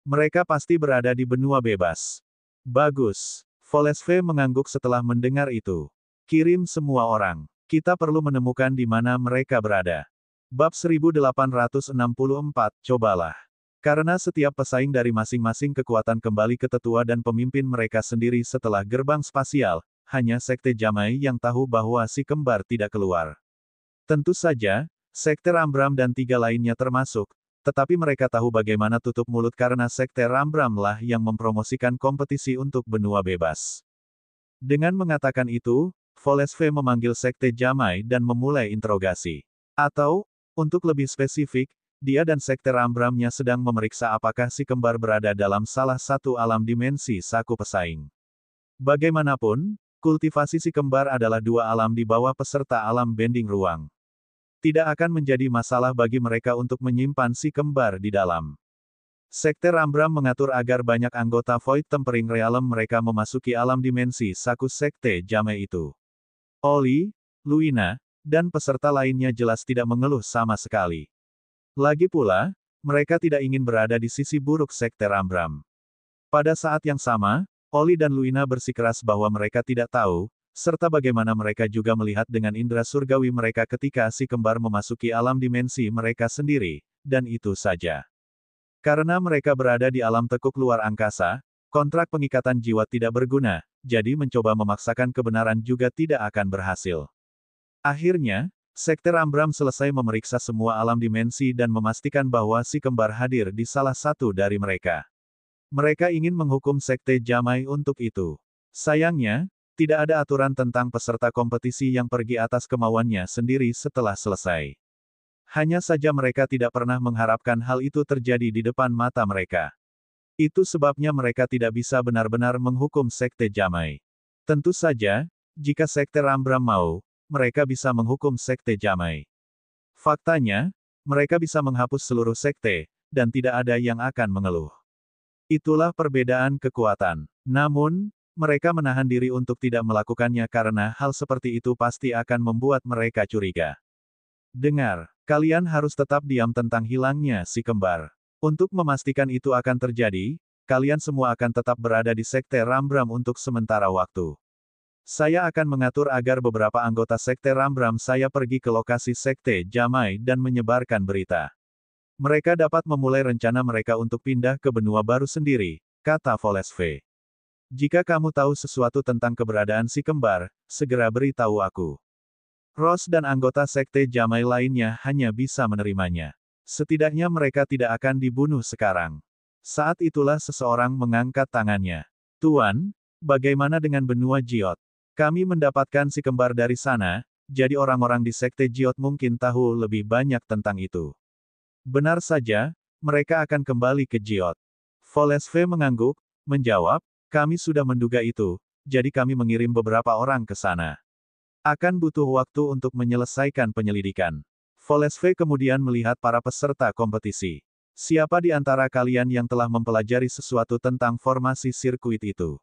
Mereka pasti berada di benua bebas. Bagus. Volesve mengangguk setelah mendengar itu. Kirim semua orang. Kita perlu menemukan di mana mereka berada. Bab 1864, cobalah. Karena setiap pesaing dari masing-masing kekuatan kembali ke tetua dan pemimpin mereka sendiri setelah gerbang spasial, hanya Sekte Jamai yang tahu bahwa si kembar tidak keluar. Tentu saja, Sekte Rambram dan tiga lainnya termasuk, tetapi mereka tahu bagaimana tutup mulut karena Sekte Rambram lah yang mempromosikan kompetisi untuk benua bebas. Dengan mengatakan itu, Volesve memanggil Sekte Jamai dan memulai interogasi. Atau, untuk lebih spesifik, dia dan Sekte Rambramnya sedang memeriksa apakah si kembar berada dalam salah satu alam dimensi saku pesaing. Bagaimanapun, kultivasi si kembar adalah dua alam di bawah peserta alam bending ruang. Tidak akan menjadi masalah bagi mereka untuk menyimpan si kembar di dalam. Sekte Rambram mengatur agar banyak anggota Void Tempering Realm mereka memasuki alam dimensi saku Sekte Jamai itu. Oli, Luina, dan peserta lainnya jelas tidak mengeluh sama sekali. Lagi pula, mereka tidak ingin berada di sisi buruk Sekte Rambram. Pada saat yang sama, Oli dan Luina bersikeras bahwa mereka tidak tahu, serta bagaimana mereka juga melihat dengan indera surgawi mereka ketika si kembar memasuki alam dimensi mereka sendiri, dan itu saja. Karena mereka berada di alam tekuk luar angkasa, kontrak pengikatan jiwa tidak berguna, jadi mencoba memaksakan kebenaran juga tidak akan berhasil. Akhirnya, Sekte Rambram selesai memeriksa semua alam dimensi dan memastikan bahwa si kembar hadir di salah satu dari mereka. Mereka ingin menghukum Sekte Jamai untuk itu. Sayangnya, tidak ada aturan tentang peserta kompetisi yang pergi atas kemauannya sendiri setelah selesai. Hanya saja mereka tidak pernah mengharapkan hal itu terjadi di depan mata mereka. Itu sebabnya mereka tidak bisa benar-benar menghukum Sekte Jamai. Tentu saja, jika Sekte Rambram mau, mereka bisa menghukum Sekte Jamai. Faktanya, mereka bisa menghapus seluruh sekte, dan tidak ada yang akan mengeluh. Itulah perbedaan kekuatan. Namun, mereka menahan diri untuk tidak melakukannya karena hal seperti itu pasti akan membuat mereka curiga. Dengar, kalian harus tetap diam tentang hilangnya si kembar. Untuk memastikan itu akan terjadi, kalian semua akan tetap berada di Sekte Rambram untuk sementara waktu. Saya akan mengatur agar beberapa anggota Sekte Rambram saya pergi ke lokasi Sekte Jamai dan menyebarkan berita. Mereka dapat memulai rencana mereka untuk pindah ke benua baru sendiri, kata Volesve. Jika kamu tahu sesuatu tentang keberadaan si kembar, segera beritahu aku. Ross dan anggota Sekte Jamai lainnya hanya bisa menerimanya. Setidaknya mereka tidak akan dibunuh sekarang. Saat itulah seseorang mengangkat tangannya. Tuan, bagaimana dengan benua Jiot? Kami mendapatkan si kembar dari sana, jadi orang-orang di Sekte Jiot mungkin tahu lebih banyak tentang itu. Benar saja, mereka akan kembali ke Jiot. Volesve mengangguk, menjawab, kami sudah menduga itu, jadi kami mengirim beberapa orang ke sana. Akan butuh waktu untuk menyelesaikan penyelidikan. Volesve kemudian melihat para peserta kompetisi. Siapa di antara kalian yang telah mempelajari sesuatu tentang formasi sirkuit itu?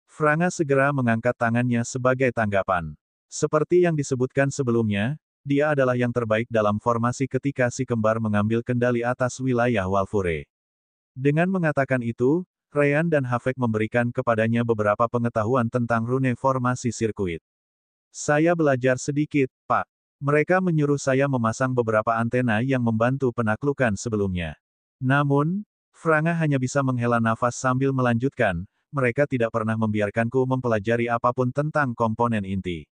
Franga segera mengangkat tangannya sebagai tanggapan. Seperti yang disebutkan sebelumnya, dia adalah yang terbaik dalam formasi ketika si kembar mengambil kendali atas wilayah Walfure. Dengan mengatakan itu, Ryan dan Havek memberikan kepadanya beberapa pengetahuan tentang rune formasi sirkuit. Saya belajar sedikit, Pak. Mereka menyuruh saya memasang beberapa antena yang membantu penaklukan sebelumnya. Namun, Franga hanya bisa menghela nafas sambil melanjutkan, mereka tidak pernah membiarkanku mempelajari apapun tentang komponen inti.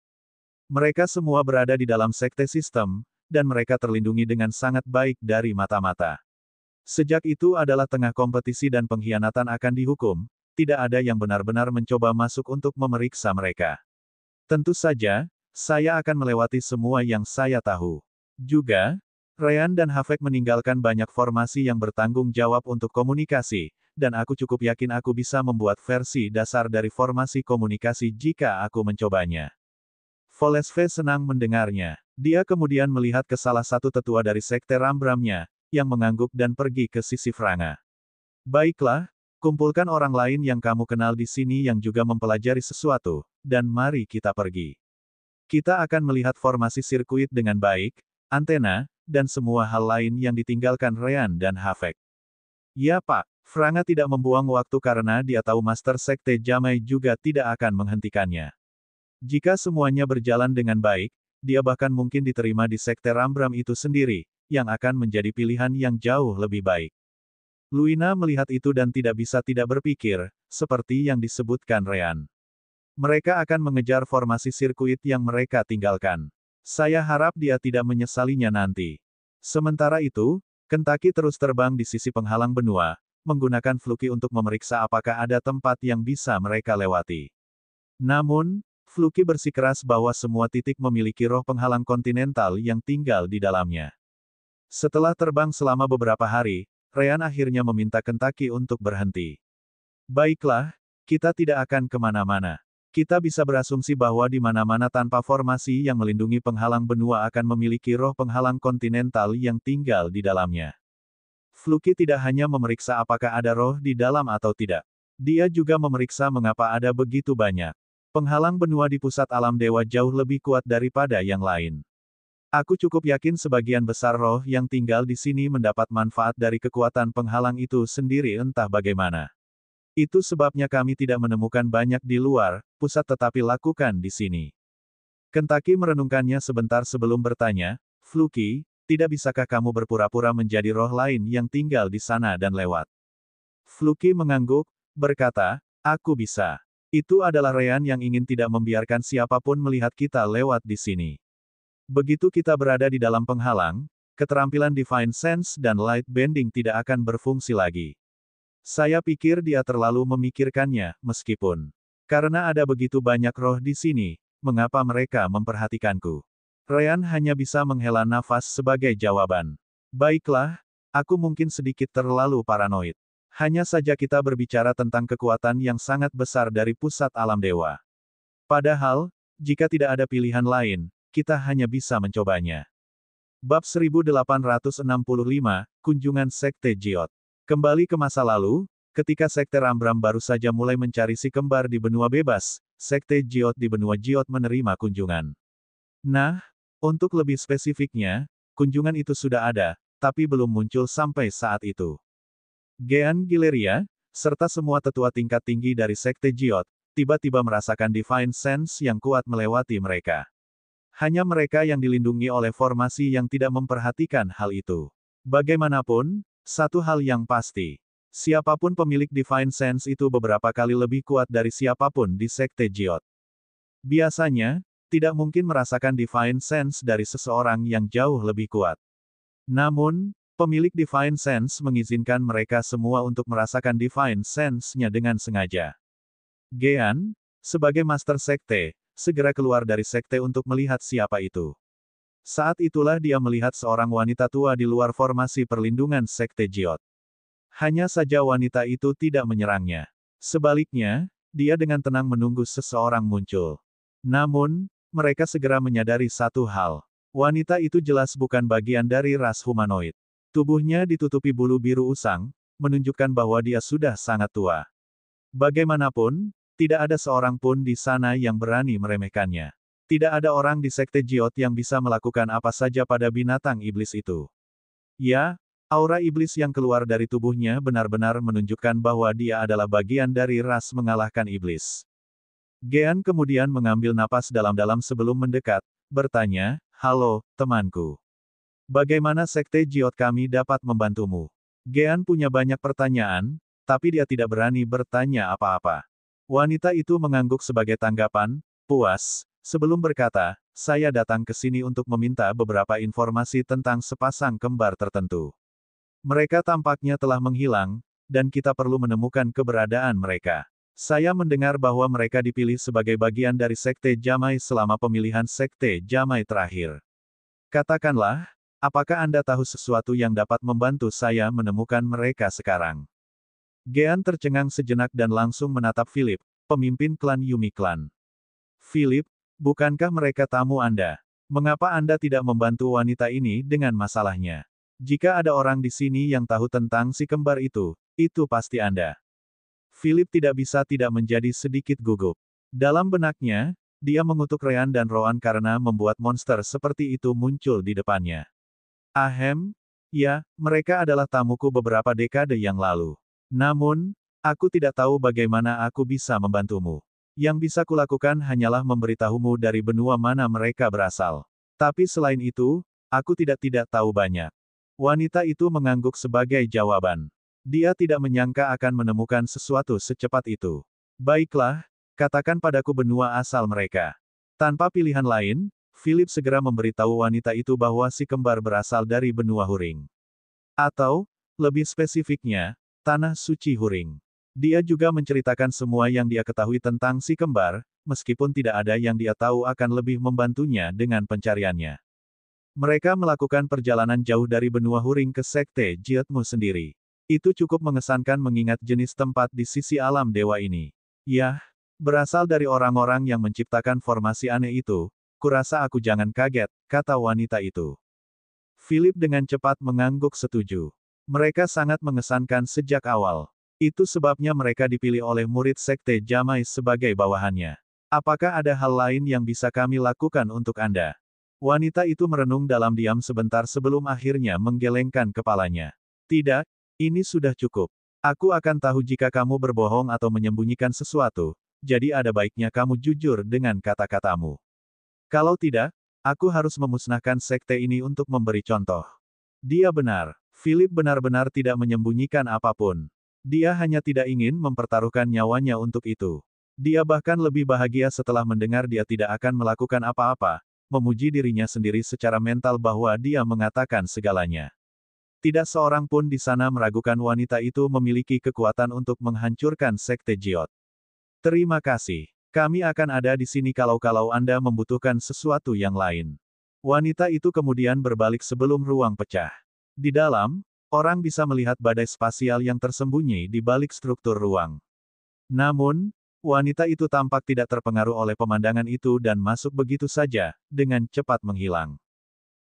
Mereka semua berada di dalam sekte sistem, dan mereka terlindungi dengan sangat baik dari mata-mata. Sejak itu adalah tengah kompetisi dan pengkhianatan akan dihukum, tidak ada yang benar-benar mencoba masuk untuk memeriksa mereka. Tentu saja, saya akan melewati semua yang saya tahu. Juga, Ryan dan Havek meninggalkan banyak formasi yang bertanggung jawab untuk komunikasi, dan aku cukup yakin aku bisa membuat versi dasar dari formasi komunikasi jika aku mencobanya. Volesve senang mendengarnya. Dia kemudian melihat ke salah satu tetua dari Sekte Rambramnya, yang mengangguk dan pergi ke sisi Franga. Baiklah, kumpulkan orang lain yang kamu kenal di sini yang juga mempelajari sesuatu, dan mari kita pergi. Kita akan melihat formasi sirkuit dengan baik, antena, dan semua hal lain yang ditinggalkan Ryan dan Havek. Ya Pak, Franga tidak membuang waktu karena dia tahu Master Sekte Jamai juga tidak akan menghentikannya. Jika semuanya berjalan dengan baik, dia bahkan mungkin diterima di Sekte Rambram itu sendiri, yang akan menjadi pilihan yang jauh lebih baik. Luina melihat itu dan tidak bisa tidak berpikir, seperti yang disebutkan Ryan. Mereka akan mengejar formasi sirkuit yang mereka tinggalkan. Saya harap dia tidak menyesalinya nanti. Sementara itu, Kentaki terus terbang di sisi penghalang benua, menggunakan Fluky untuk memeriksa apakah ada tempat yang bisa mereka lewati. Namun, Fluky bersikeras bahwa semua titik memiliki roh penghalang kontinental yang tinggal di dalamnya. Setelah terbang selama beberapa hari, Ryan akhirnya meminta Kentaki untuk berhenti. Baiklah, kita tidak akan kemana-mana. Kita bisa berasumsi bahwa di mana-mana tanpa formasi yang melindungi penghalang benua akan memiliki roh penghalang kontinental yang tinggal di dalamnya. Fluky tidak hanya memeriksa apakah ada roh di dalam atau tidak. Dia juga memeriksa mengapa ada begitu banyak penghalang benua di pusat alam dewa jauh lebih kuat daripada yang lain. Aku cukup yakin sebagian besar roh yang tinggal di sini mendapat manfaat dari kekuatan penghalang itu sendiri entah bagaimana. Itu sebabnya kami tidak menemukan banyak di luar pusat tetapi lakukan di sini. Kentaki merenungkannya sebentar sebelum bertanya, Fluky, tidak bisakah kamu berpura-pura menjadi roh lain yang tinggal di sana dan lewat? Fluky mengangguk, berkata, aku bisa. Itu adalah Ryan yang ingin tidak membiarkan siapapun melihat kita lewat di sini. Begitu kita berada di dalam penghalang, keterampilan Divine Sense dan Light Bending tidak akan berfungsi lagi. Saya pikir dia terlalu memikirkannya, meskipun. Karena ada begitu banyak roh di sini, mengapa mereka memperhatikanku? Ryan hanya bisa menghela nafas sebagai jawaban. Baiklah, aku mungkin sedikit terlalu paranoid. Hanya saja kita berbicara tentang kekuatan yang sangat besar dari pusat alam dewa. Padahal, jika tidak ada pilihan lain, kita hanya bisa mencobanya. Bab 1865, Kunjungan Sekte Jiot. Kembali ke masa lalu, ketika Sekte Rambram baru saja mulai mencari si kembar di benua bebas, Sekte Jiot di benua Jiot menerima kunjungan. Nah, untuk lebih spesifiknya, kunjungan itu sudah ada, tapi belum muncul sampai saat itu. Gean Gileria, serta semua tetua tingkat tinggi dari Sekte Jiot, tiba-tiba merasakan Divine Sense yang kuat melewati mereka. Hanya mereka yang dilindungi oleh formasi yang tidak memperhatikan hal itu. Bagaimanapun, satu hal yang pasti. Siapapun pemilik Divine Sense itu beberapa kali lebih kuat dari siapapun di Sekte Jiot. Biasanya, tidak mungkin merasakan Divine Sense dari seseorang yang jauh lebih kuat. Namun, pemilik Divine Sense mengizinkan mereka semua untuk merasakan Divine Sense-nya dengan sengaja. Gean, sebagai Master Sekte, segera keluar dari Sekte untuk melihat siapa itu. Saat itulah dia melihat seorang wanita tua di luar formasi perlindungan Sekte Jiot. Hanya saja wanita itu tidak menyerangnya. Sebaliknya, dia dengan tenang menunggu seseorang muncul. Namun, mereka segera menyadari satu hal. Wanita itu jelas bukan bagian dari ras humanoid. Tubuhnya ditutupi bulu biru usang, menunjukkan bahwa dia sudah sangat tua. Bagaimanapun, tidak ada seorang pun di sana yang berani meremehkannya. Tidak ada orang di Sekte Jiot yang bisa melakukan apa saja pada binatang iblis itu. Ya, aura iblis yang keluar dari tubuhnya benar-benar menunjukkan bahwa dia adalah bagian dari ras mengalahkan iblis. Gean kemudian mengambil napas dalam-dalam sebelum mendekat, bertanya, halo, temanku. Bagaimana Sekte Jiot kami dapat membantumu? Gean punya banyak pertanyaan, tapi dia tidak berani bertanya apa-apa. Wanita itu mengangguk sebagai tanggapan, puas, sebelum berkata, saya datang ke sini untuk meminta beberapa informasi tentang sepasang kembar tertentu. Mereka tampaknya telah menghilang, dan kita perlu menemukan keberadaan mereka. Saya mendengar bahwa mereka dipilih sebagai bagian dari Sekte Jamai selama pemilihan Sekte Jamai terakhir. Katakanlah, apakah Anda tahu sesuatu yang dapat membantu saya menemukan mereka sekarang? Gean tercengang sejenak dan langsung menatap Philip, pemimpin klan Yumi Klan. Philip, bukankah mereka tamu Anda? Mengapa Anda tidak membantu wanita ini dengan masalahnya? Jika ada orang di sini yang tahu tentang si kembar itu pasti Anda. Philip tidak bisa tidak menjadi sedikit gugup. Dalam benaknya, dia mengutuk Ryan dan Roan karena membuat monster seperti itu muncul di depannya. Ahem, ya, mereka adalah tamuku beberapa dekade yang lalu. Namun, aku tidak tahu bagaimana aku bisa membantumu. Yang bisa kulakukan hanyalah memberitahumu dari benua mana mereka berasal. Tapi selain itu, aku tidak tahu banyak. Wanita itu mengangguk sebagai jawaban. Dia tidak menyangka akan menemukan sesuatu secepat itu. Baiklah, katakan padaku benua asal mereka. Tanpa pilihan lain, Philip segera memberitahu wanita itu bahwa si kembar berasal dari benua Huring. Atau, lebih spesifiknya, Tanah Suci Huring. Dia juga menceritakan semua yang dia ketahui tentang si kembar, meskipun tidak ada yang dia tahu akan lebih membantunya dengan pencariannya. Mereka melakukan perjalanan jauh dari benua Huring ke Sekte Jiotmu sendiri. Itu cukup mengesankan mengingat jenis tempat di sisi alam dewa ini. Yah, berasal dari orang-orang yang menciptakan formasi aneh itu, kurasa aku jangan kaget, kata wanita itu. Philip dengan cepat mengangguk setuju. Mereka sangat mengesankan sejak awal. Itu sebabnya mereka dipilih oleh murid Sekte Jamais sebagai bawahannya. Apakah ada hal lain yang bisa kami lakukan untuk Anda? Wanita itu merenung dalam diam sebentar sebelum akhirnya menggelengkan kepalanya. Tidak, ini sudah cukup. Aku akan tahu jika kamu berbohong atau menyembunyikan sesuatu, jadi ada baiknya kamu jujur dengan kata-katamu. Kalau tidak, aku harus memusnahkan sekte ini untuk memberi contoh. Dia benar. Philip benar-benar tidak menyembunyikan apapun. Dia hanya tidak ingin mempertaruhkan nyawanya untuk itu. Dia bahkan lebih bahagia setelah mendengar dia tidak akan melakukan apa-apa, memuji dirinya sendiri secara mental bahwa dia mengatakan segalanya. Tidak seorang pun di sana meragukan wanita itu memiliki kekuatan untuk menghancurkan sekte Jiot. Terima kasih. Kami akan ada di sini kalau Anda membutuhkan sesuatu yang lain. Wanita itu kemudian berbalik sebelum ruang pecah. Di dalam, orang bisa melihat badai spasial yang tersembunyi di balik struktur ruang. Namun, wanita itu tampak tidak terpengaruh oleh pemandangan itu dan masuk begitu saja, dengan cepat menghilang.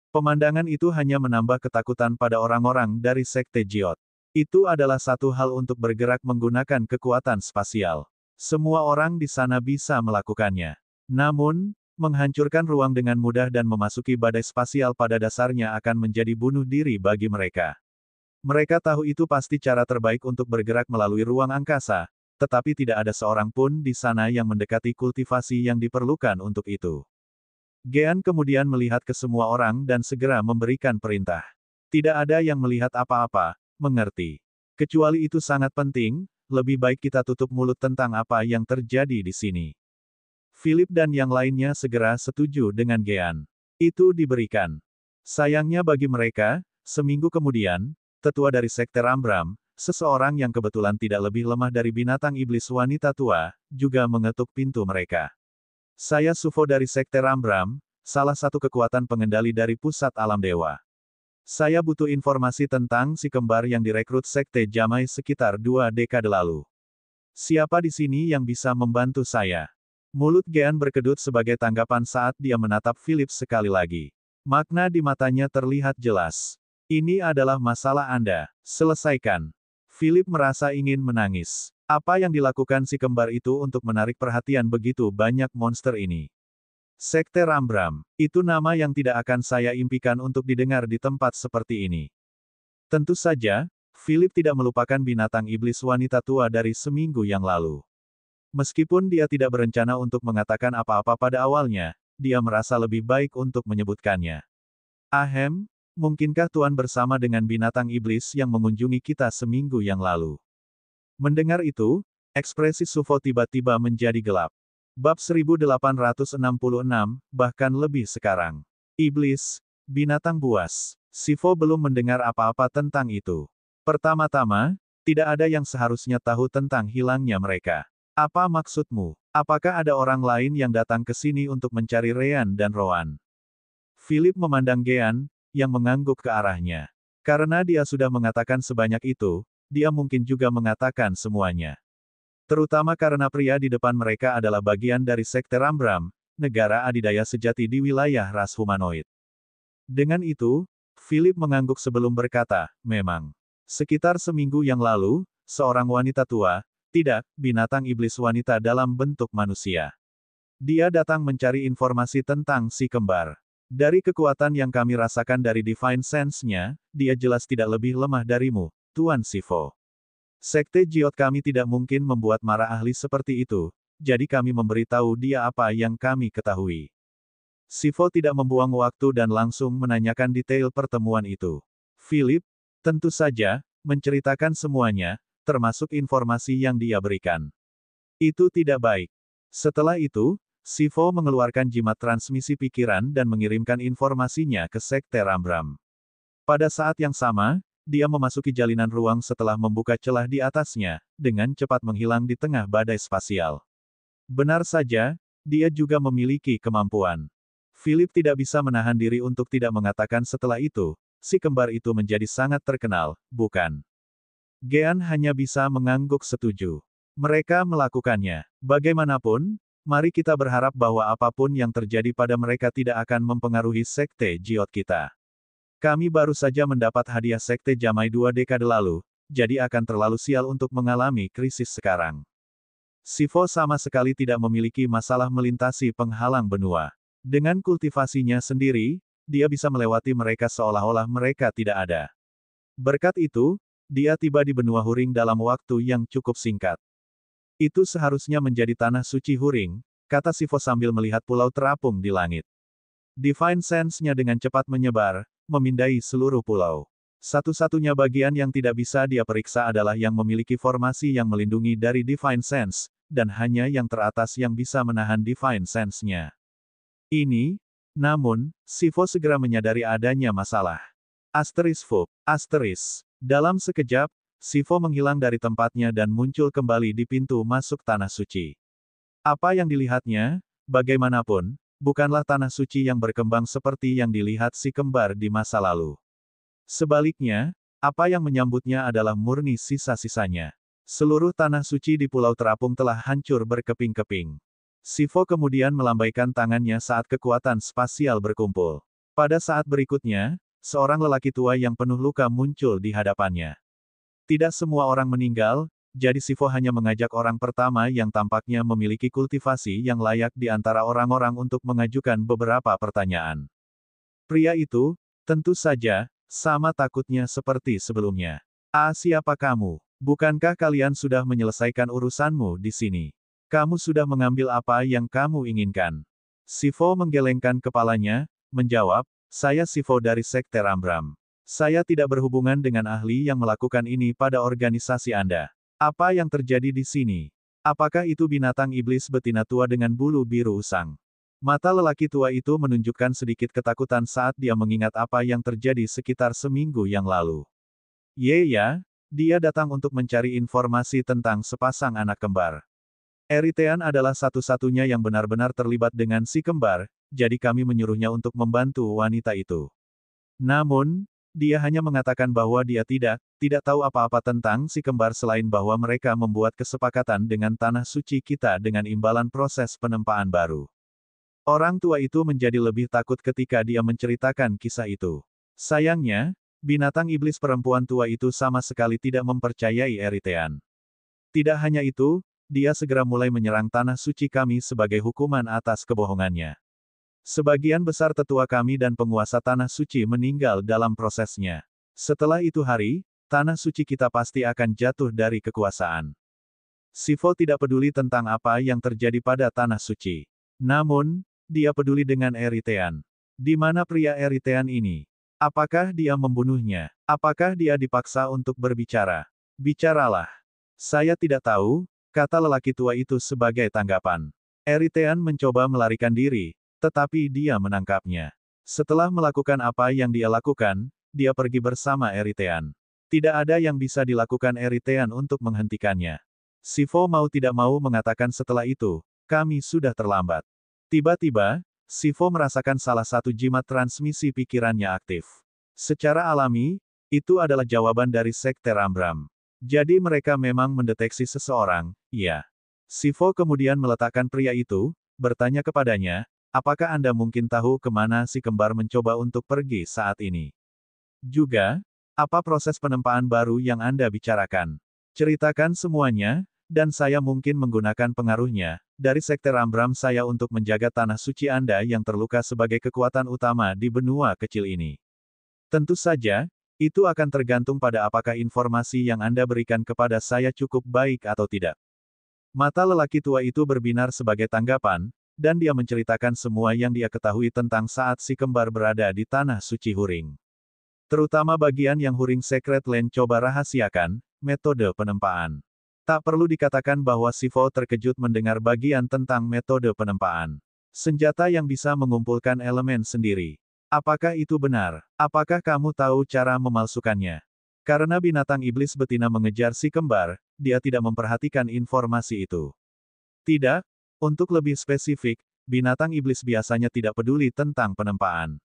Pemandangan itu hanya menambah ketakutan pada orang-orang dari Sekte Jiot. Itu adalah satu hal untuk bergerak menggunakan kekuatan spasial. Semua orang di sana bisa melakukannya. Namun, menghancurkan ruang dengan mudah dan memasuki badai spasial pada dasarnya akan menjadi bunuh diri bagi mereka. Mereka tahu itu pasti cara terbaik untuk bergerak melalui ruang angkasa, tetapi tidak ada seorang pun di sana yang mendekati kultivasi yang diperlukan untuk itu. Gean kemudian melihat ke semua orang dan segera memberikan perintah. Tidak ada yang melihat apa-apa, mengerti. Kecuali itu sangat penting, lebih baik kita tutup mulut tentang apa yang terjadi di sini. Philip dan yang lainnya segera setuju dengan Gean. Itu diberikan. Sayangnya bagi mereka, seminggu kemudian, tetua dari Sekte Rambram, seseorang yang kebetulan tidak lebih lemah dari binatang iblis wanita tua, juga mengetuk pintu mereka. Saya Sufo dari Sekte Rambram, salah satu kekuatan pengendali dari pusat alam dewa. Saya butuh informasi tentang si kembar yang direkrut Sekte Jamais sekitar 2 dekade lalu. Siapa di sini yang bisa membantu saya? Mulut Gean berkedut sebagai tanggapan saat dia menatap Philip sekali lagi. Makna di matanya terlihat jelas. Ini adalah masalah Anda. Selesaikan. Philip merasa ingin menangis. Apa yang dilakukan si kembar itu untuk menarik perhatian begitu banyak monster ini? Sekte Rambram. Itu nama yang tidak akan saya impikan untuk didengar di tempat seperti ini. Tentu saja, Philip tidak melupakan binatang iblis wanita tua dari seminggu yang lalu. Meskipun dia tidak berencana untuk mengatakan apa-apa pada awalnya, dia merasa lebih baik untuk menyebutkannya. Ahem, mungkinkah Tuan bersama dengan binatang iblis yang mengunjungi kita seminggu yang lalu? Mendengar itu, ekspresi Sufo tiba-tiba menjadi gelap. Bab 1866, bahkan lebih sekarang. Iblis, binatang buas. Sifo belum mendengar apa-apa tentang itu. Pertama-tama, tidak ada yang seharusnya tahu tentang hilangnya mereka. Apa maksudmu? Apakah ada orang lain yang datang ke sini untuk mencari Rean dan Roan? Philip memandang Gean, yang mengangguk ke arahnya. Karena dia sudah mengatakan sebanyak itu, dia mungkin juga mengatakan semuanya. Terutama karena pria di depan mereka adalah bagian dari Sekte Rambram, negara adidaya sejati di wilayah ras humanoid. Dengan itu, Philip mengangguk sebelum berkata, memang. Sekitar seminggu yang lalu, seorang wanita tua, tidak, binatang iblis wanita dalam bentuk manusia. Dia datang mencari informasi tentang si kembar. Dari kekuatan yang kami rasakan dari Divine Sense-nya, dia jelas tidak lebih lemah darimu, Tuan Sifo. Sekte Jiot kami tidak mungkin membuat marah ahli seperti itu, jadi kami memberitahu dia apa yang kami ketahui. Sifo tidak membuang waktu dan langsung menanyakan detail pertemuan itu. Philip, tentu saja, menceritakan semuanya, termasuk informasi yang dia berikan. Itu tidak baik. Setelah itu, Sifo mengeluarkan jimat transmisi pikiran dan mengirimkan informasinya ke Sekte Rambram. Pada saat yang sama, dia memasuki jalinan ruang setelah membuka celah di atasnya, dengan cepat menghilang di tengah badai spasial. Benar saja, dia juga memiliki kemampuan. Philip tidak bisa menahan diri untuk tidak mengatakan setelah itu, si kembar itu menjadi sangat terkenal, bukan? Gean hanya bisa mengangguk setuju. Mereka melakukannya. Bagaimanapun, mari kita berharap bahwa apapun yang terjadi pada mereka tidak akan mempengaruhi sekte Jiot kita. Kami baru saja mendapat hadiah sekte Jamai 2 dekade lalu, jadi akan terlalu sial untuk mengalami krisis sekarang. Sivo sama sekali tidak memiliki masalah melintasi penghalang benua. Dengan kultivasinya sendiri, dia bisa melewati mereka seolah-olah mereka tidak ada. Berkat itu, dia tiba di benua Huring dalam waktu yang cukup singkat. Itu seharusnya menjadi tanah suci Huring, kata Sivo sambil melihat pulau terapung di langit. Divine Sense-nya dengan cepat menyebar, memindai seluruh pulau. Satu-satunya bagian yang tidak bisa dia periksa adalah yang memiliki formasi yang melindungi dari Divine Sense, dan hanya yang teratas yang bisa menahan Divine Sense-nya. Namun, Sivo segera menyadari adanya masalah. Asteris. Dalam sekejap, Sivo menghilang dari tempatnya dan muncul kembali di pintu masuk tanah suci. Apa yang dilihatnya, bagaimanapun, bukanlah tanah suci yang berkembang seperti yang dilihat si kembar di masa lalu. Sebaliknya, apa yang menyambutnya adalah murni sisa-sisanya. Seluruh tanah suci di Pulau Terapung telah hancur berkeping-keping. Sivo kemudian melambaikan tangannya saat kekuatan spasial berkumpul. Pada saat berikutnya, seorang lelaki tua yang penuh luka muncul di hadapannya. Tidak semua orang meninggal, jadi Sivo hanya mengajak orang pertama yang tampaknya memiliki kultivasi yang layak di antara orang-orang untuk mengajukan beberapa pertanyaan. Pria itu, tentu saja, sama takutnya seperti sebelumnya. Siapa kamu? Bukankah kalian sudah menyelesaikan urusanmu di sini? Kamu sudah mengambil apa yang kamu inginkan? Sivo menggelengkan kepalanya, menjawab, saya Sivo dari Sekte Rambram. Saya tidak berhubungan dengan ahli yang melakukan ini pada organisasi Anda. Apa yang terjadi di sini? Apakah itu binatang iblis betina tua dengan bulu biru usang? Mata lelaki tua itu menunjukkan sedikit ketakutan saat dia mengingat apa yang terjadi sekitar seminggu yang lalu. Ya, dia datang untuk mencari informasi tentang sepasang anak kembar. Eritean adalah satu-satunya yang benar-benar terlibat dengan si kembar, jadi kami menyuruhnya untuk membantu wanita itu. Namun, dia hanya mengatakan bahwa dia tidak tahu apa-apa tentang si kembar selain bahwa mereka membuat kesepakatan dengan tanah suci kita dengan imbalan proses penempaan baru. Orang tua itu menjadi lebih takut ketika dia menceritakan kisah itu. Sayangnya, binatang iblis perempuan tua itu sama sekali tidak mempercayai Eritean. Tidak hanya itu, dia segera mulai menyerang tanah suci kami sebagai hukuman atas kebohongannya. Sebagian besar tetua kami dan penguasa tanah suci meninggal dalam prosesnya. Setelah itu tanah suci kita pasti akan jatuh dari kekuasaan. Sivo tidak peduli tentang apa yang terjadi pada tanah suci. Namun, dia peduli dengan Eritean. Di mana pria Eritean ini? Apakah dia membunuhnya? Apakah dia dipaksa untuk berbicara? Bicaralah. Saya tidak tahu, kata lelaki tua itu sebagai tanggapan. Eritean mencoba melarikan diri, tetapi dia menangkapnya. Setelah melakukan apa yang dia lakukan, dia pergi bersama Eritean. Tidak ada yang bisa dilakukan Eritean untuk menghentikannya. Sivo mau tidak mau mengatakan setelah itu, kami sudah terlambat. Tiba-tiba, Sivo merasakan salah satu jimat transmisi pikirannya aktif. Secara alami, itu adalah jawaban dari Sekte Rambram. Jadi mereka memang mendeteksi seseorang, ya. Sivo kemudian meletakkan pria itu, bertanya kepadanya, apakah Anda mungkin tahu kemana si kembar mencoba untuk pergi saat ini? Juga, apa proses penempaan baru yang Anda bicarakan? Ceritakan semuanya, dan saya mungkin menggunakan pengaruhnya, dari Sekte Rambram saya untuk menjaga tanah suci Anda yang terluka sebagai kekuatan utama di benua kecil ini. Tentu saja, itu akan tergantung pada apakah informasi yang Anda berikan kepada saya cukup baik atau tidak. Mata lelaki tua itu berbinar sebagai tanggapan, dan dia menceritakan semua yang dia ketahui tentang saat si kembar berada di tanah suci Huring. Terutama bagian yang Huring Secret Land coba rahasiakan, metode penempaan. Tak perlu dikatakan bahwa Sivo terkejut mendengar bagian tentang metode penempaan. Senjata yang bisa mengumpulkan elemen sendiri. Apakah itu benar? Apakah kamu tahu cara memalsukannya? Karena binatang iblis betina mengejar si kembar, dia tidak memperhatikan informasi itu. Tidak, untuk lebih spesifik, binatang iblis biasanya tidak peduli tentang penempaan.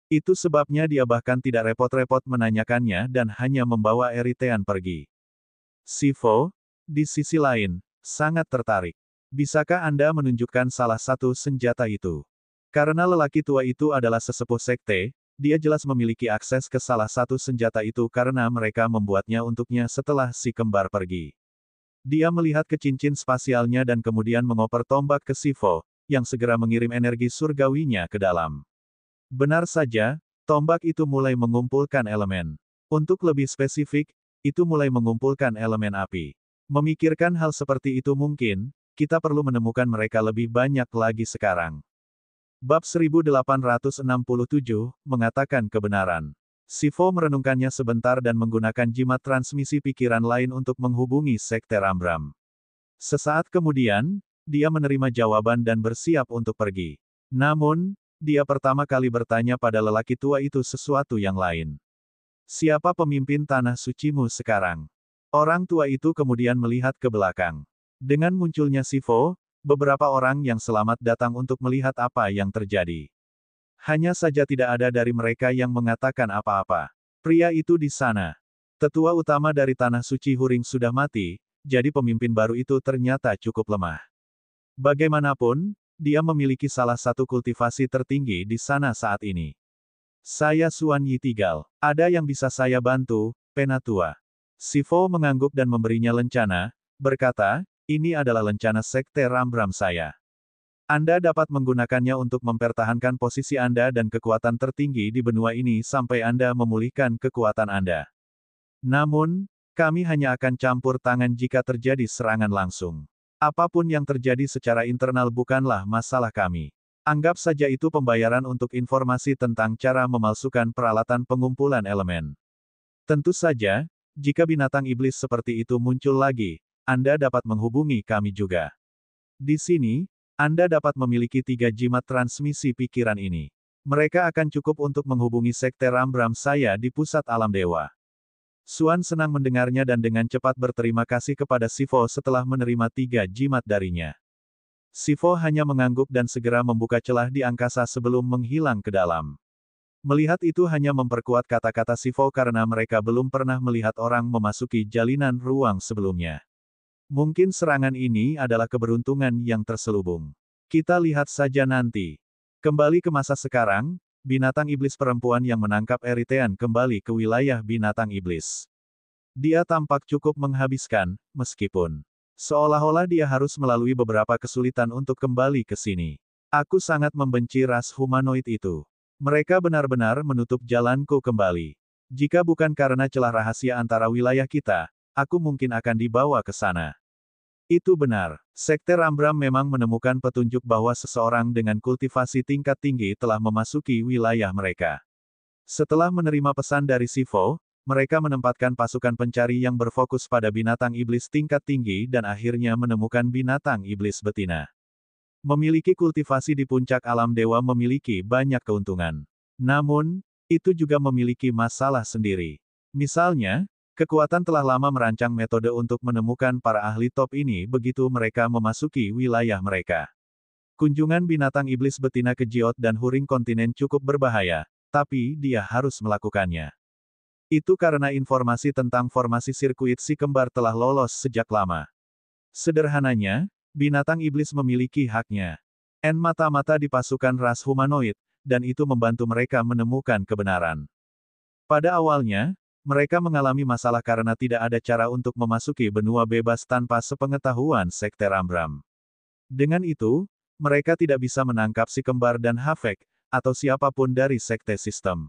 Itu sebabnya dia bahkan tidak repot-repot menanyakannya dan hanya membawa Eritean pergi. Sivo, di sisi lain, sangat tertarik. Bisakah Anda menunjukkan salah satu senjata itu? Karena lelaki tua itu adalah sesepuh sekte, dia jelas memiliki akses ke salah satu senjata itu karena mereka membuatnya untuknya setelah si kembar pergi. Dia melihat ke cincin spasialnya dan kemudian mengoper tombak ke Sivo, yang segera mengirim energi surgawinya ke dalam. Benar saja, tombak itu mulai mengumpulkan elemen. Untuk lebih spesifik, itu mulai mengumpulkan elemen api. Memikirkan hal seperti itu mungkin, kita perlu menemukan mereka lebih banyak lagi sekarang. Bab 1867, mengatakan kebenaran. Sivo merenungkannya sebentar dan menggunakan jimat transmisi pikiran lain untuk menghubungi Sekte Rambram. Sesaat kemudian, dia menerima jawaban dan bersiap untuk pergi. Namun, dia pertama kali bertanya pada lelaki tua itu sesuatu yang lain. Siapa pemimpin tanah sucimu sekarang? Orang tua itu kemudian melihat ke belakang. Dengan munculnya Sivo, beberapa orang yang selamat datang untuk melihat apa yang terjadi. Hanya saja tidak ada dari mereka yang mengatakan apa-apa. Pria itu di sana. Tetua utama dari Tanah Suci Huring sudah mati, jadi pemimpin baru itu ternyata cukup lemah. Bagaimanapun, dia memiliki salah satu kultivasi tertinggi di sana saat ini. Saya Suan Yitigal. Ada yang bisa saya bantu, Penatua? Sivo mengangguk dan memberinya lencana, berkata, ini adalah lencana Sekte Rambram saya. Anda dapat menggunakannya untuk mempertahankan posisi Anda dan kekuatan tertinggi di benua ini sampai Anda memulihkan kekuatan Anda. Namun, kami hanya akan campur tangan jika terjadi serangan langsung. Apapun yang terjadi secara internal bukanlah masalah kami. Anggap saja itu pembayaran untuk informasi tentang cara memalsukan peralatan pengumpulan elemen. Tentu saja, jika binatang iblis seperti itu muncul lagi, Anda dapat menghubungi kami juga. Di sini, Anda dapat memiliki 3 jimat transmisi pikiran ini. Mereka akan cukup untuk menghubungi Sekte Rambram saya di pusat alam dewa. Suan senang mendengarnya dan dengan cepat berterima kasih kepada Sivo setelah menerima 3 jimat darinya. Sivo hanya mengangguk dan segera membuka celah di angkasa sebelum menghilang ke dalam. Melihat itu hanya memperkuat kata-kata Sivo karena mereka belum pernah melihat orang memasuki jalinan ruang sebelumnya. Mungkin serangan ini adalah keberuntungan yang terselubung. Kita lihat saja nanti. Kembali ke masa sekarang, binatang iblis perempuan yang menangkap Eritean kembali ke wilayah binatang iblis. Dia tampak cukup menghabiskan, meskipun seolah-olah dia harus melalui beberapa kesulitan untuk kembali ke sini. Aku sangat membenci ras humanoid itu. Mereka benar-benar menutup jalanku kembali. Jika bukan karena celah rahasia antara wilayah kita, aku mungkin akan dibawa ke sana. Itu benar. Sekte Rambram memang menemukan petunjuk bahwa seseorang dengan kultivasi tingkat tinggi telah memasuki wilayah mereka. Setelah menerima pesan dari Sivo, mereka menempatkan pasukan pencari yang berfokus pada binatang iblis tingkat tinggi dan akhirnya menemukan binatang iblis betina. Memiliki kultivasi di puncak alam dewa memiliki banyak keuntungan. Namun, itu juga memiliki masalah sendiri. Misalnya, kekuatan telah lama merancang metode untuk menemukan para ahli top ini begitu mereka memasuki wilayah mereka. Kunjungan binatang iblis betina ke Jiot dan Huring kontinen cukup berbahaya, tapi dia harus melakukannya. Itu karena informasi tentang formasi sirkuit si kembar telah lolos sejak lama. Sederhananya, binatang iblis memiliki haknya. Mata-mata di pasukan ras humanoid, dan itu membantu mereka menemukan kebenaran. Pada awalnya, mereka mengalami masalah karena tidak ada cara untuk memasuki benua bebas tanpa sepengetahuan Sekte Rambram. Dengan itu, mereka tidak bisa menangkap si kembar dan Hafek, atau siapapun dari Sekte Sistem.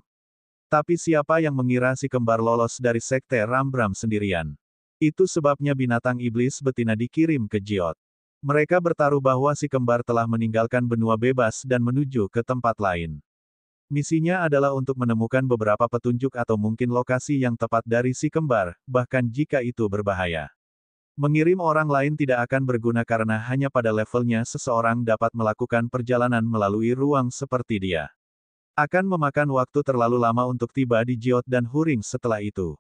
Tapi siapa yang mengira si kembar lolos dari Sekte Rambram sendirian? Itu sebabnya binatang iblis betina dikirim ke Jiot. Mereka bertaruh bahwa si kembar telah meninggalkan benua bebas dan menuju ke tempat lain. Misinya adalah untuk menemukan beberapa petunjuk atau mungkin lokasi yang tepat dari si kembar, bahkan jika itu berbahaya. Mengirim orang lain tidak akan berguna karena hanya pada levelnya seseorang dapat melakukan perjalanan melalui ruang seperti dia. Akan memakan waktu terlalu lama untuk tiba di Jiot dan Huring setelah itu.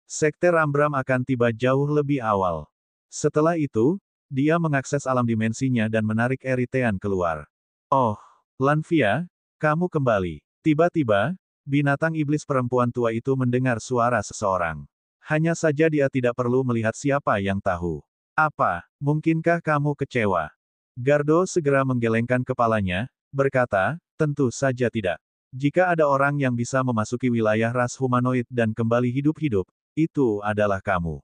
Sekte Rambram akan tiba jauh lebih awal. Setelah itu, dia mengakses alam dimensinya dan menarik Eritean keluar. Oh, Lanfia, kamu kembali. Tiba-tiba, binatang iblis perempuan tua itu mendengar suara seseorang. Hanya saja dia tidak perlu melihat siapa yang tahu. Apa, mungkinkah kamu kecewa? Gardo segera menggelengkan kepalanya, berkata, tentu saja tidak. Jika ada orang yang bisa memasuki wilayah ras humanoid dan kembali hidup-hidup, itu adalah kamu.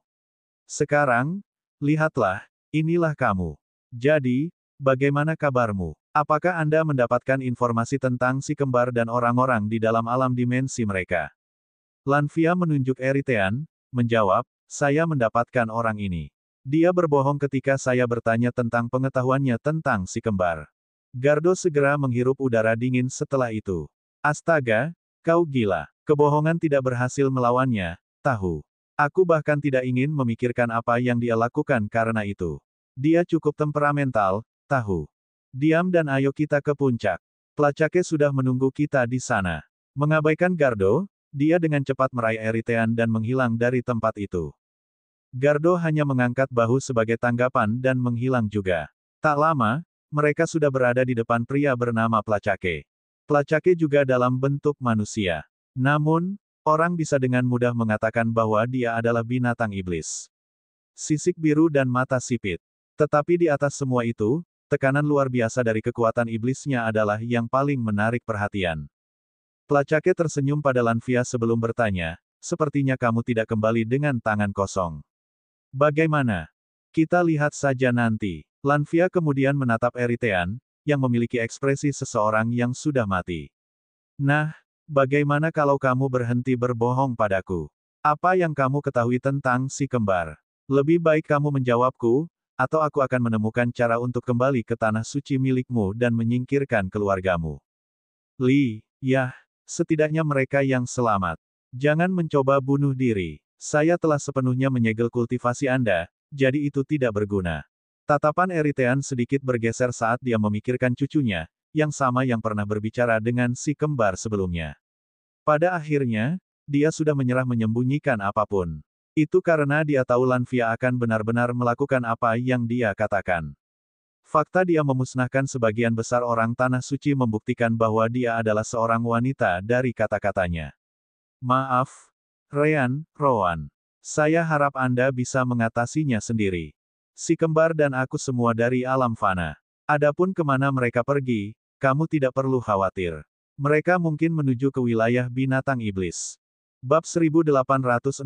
Sekarang, lihatlah, inilah kamu. Jadi, bagaimana kabarmu? Apakah Anda mendapatkan informasi tentang si kembar dan orang-orang di dalam alam dimensi mereka? Lanfia menunjuk Eritean, menjawab, saya mendapatkan orang ini. Dia berbohong ketika saya bertanya tentang pengetahuannya tentang si kembar. Gardo segera menghirup udara dingin setelah itu. Astaga, kau gila. Kebohongan tidak berhasil melawannya, tahu. Aku bahkan tidak ingin memikirkan apa yang dia lakukan karena itu. Dia cukup temperamental, tahu. Diam dan ayo kita ke puncak. Placake sudah menunggu kita di sana. Mengabaikan Gardo, dia dengan cepat meraih Eritean dan menghilang dari tempat itu. Gardo hanya mengangkat bahu sebagai tanggapan dan menghilang juga. Tak lama, mereka sudah berada di depan pria bernama Placake. Placake juga dalam bentuk manusia. Namun, orang bisa dengan mudah mengatakan bahwa dia adalah binatang iblis. Sisik biru dan mata sipit. Tetapi di atas semua itu, tekanan luar biasa dari kekuatan iblisnya adalah yang paling menarik perhatian. Placake tersenyum pada Lanfia sebelum bertanya, sepertinya kamu tidak kembali dengan tangan kosong. Bagaimana? Kita lihat saja nanti. Lanfia kemudian menatap Eritean, yang memiliki ekspresi seseorang yang sudah mati. Nah, bagaimana kalau kamu berhenti berbohong padaku? Apa yang kamu ketahui tentang si kembar? Lebih baik kamu menjawabku, atau aku akan menemukan cara untuk kembali ke tanah suci milikmu dan menyingkirkan keluargamu. Li, yah, setidaknya mereka yang selamat. Jangan mencoba bunuh diri. Saya telah sepenuhnya menyegel kultivasi Anda, jadi itu tidak berguna. Tatapan Eritean sedikit bergeser saat dia memikirkan cucunya, yang sama yang pernah berbicara dengan si kembar sebelumnya. Pada akhirnya, dia sudah menyerah menyembunyikan apapun. Itu karena dia tahu Lanfia akan benar-benar melakukan apa yang dia katakan. Fakta dia memusnahkan sebagian besar orang tanah suci membuktikan bahwa dia adalah seorang wanita dari kata-katanya. Maaf, Rowan. Saya harap Anda bisa mengatasinya sendiri. Si kembar dan aku semua dari alam fana. Adapun kemana mereka pergi, kamu tidak perlu khawatir. Mereka mungkin menuju ke wilayah binatang iblis. Bab 1868,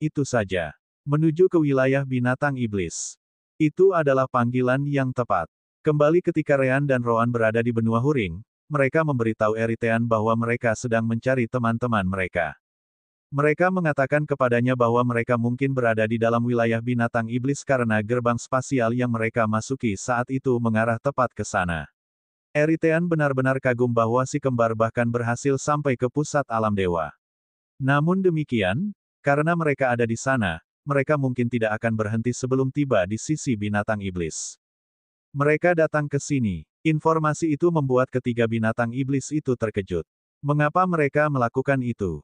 itu saja. Menuju ke wilayah binatang iblis. Itu adalah panggilan yang tepat. Kembali ketika Rean dan Rowan berada di benua Huring, mereka memberitahu Eritean bahwa mereka sedang mencari teman-teman mereka. Mereka mengatakan kepadanya bahwa mereka mungkin berada di dalam wilayah binatang iblis karena gerbang spasial yang mereka masuki saat itu mengarah tepat ke sana. Eritean benar-benar kagum bahwa si kembar bahkan berhasil sampai ke pusat alam dewa. Namun demikian, karena mereka ada di sana, mereka mungkin tidak akan berhenti sebelum tiba di sisi binatang iblis. Mereka datang ke sini. Informasi itu membuat ketiga binatang iblis itu terkejut. Mengapa mereka melakukan itu?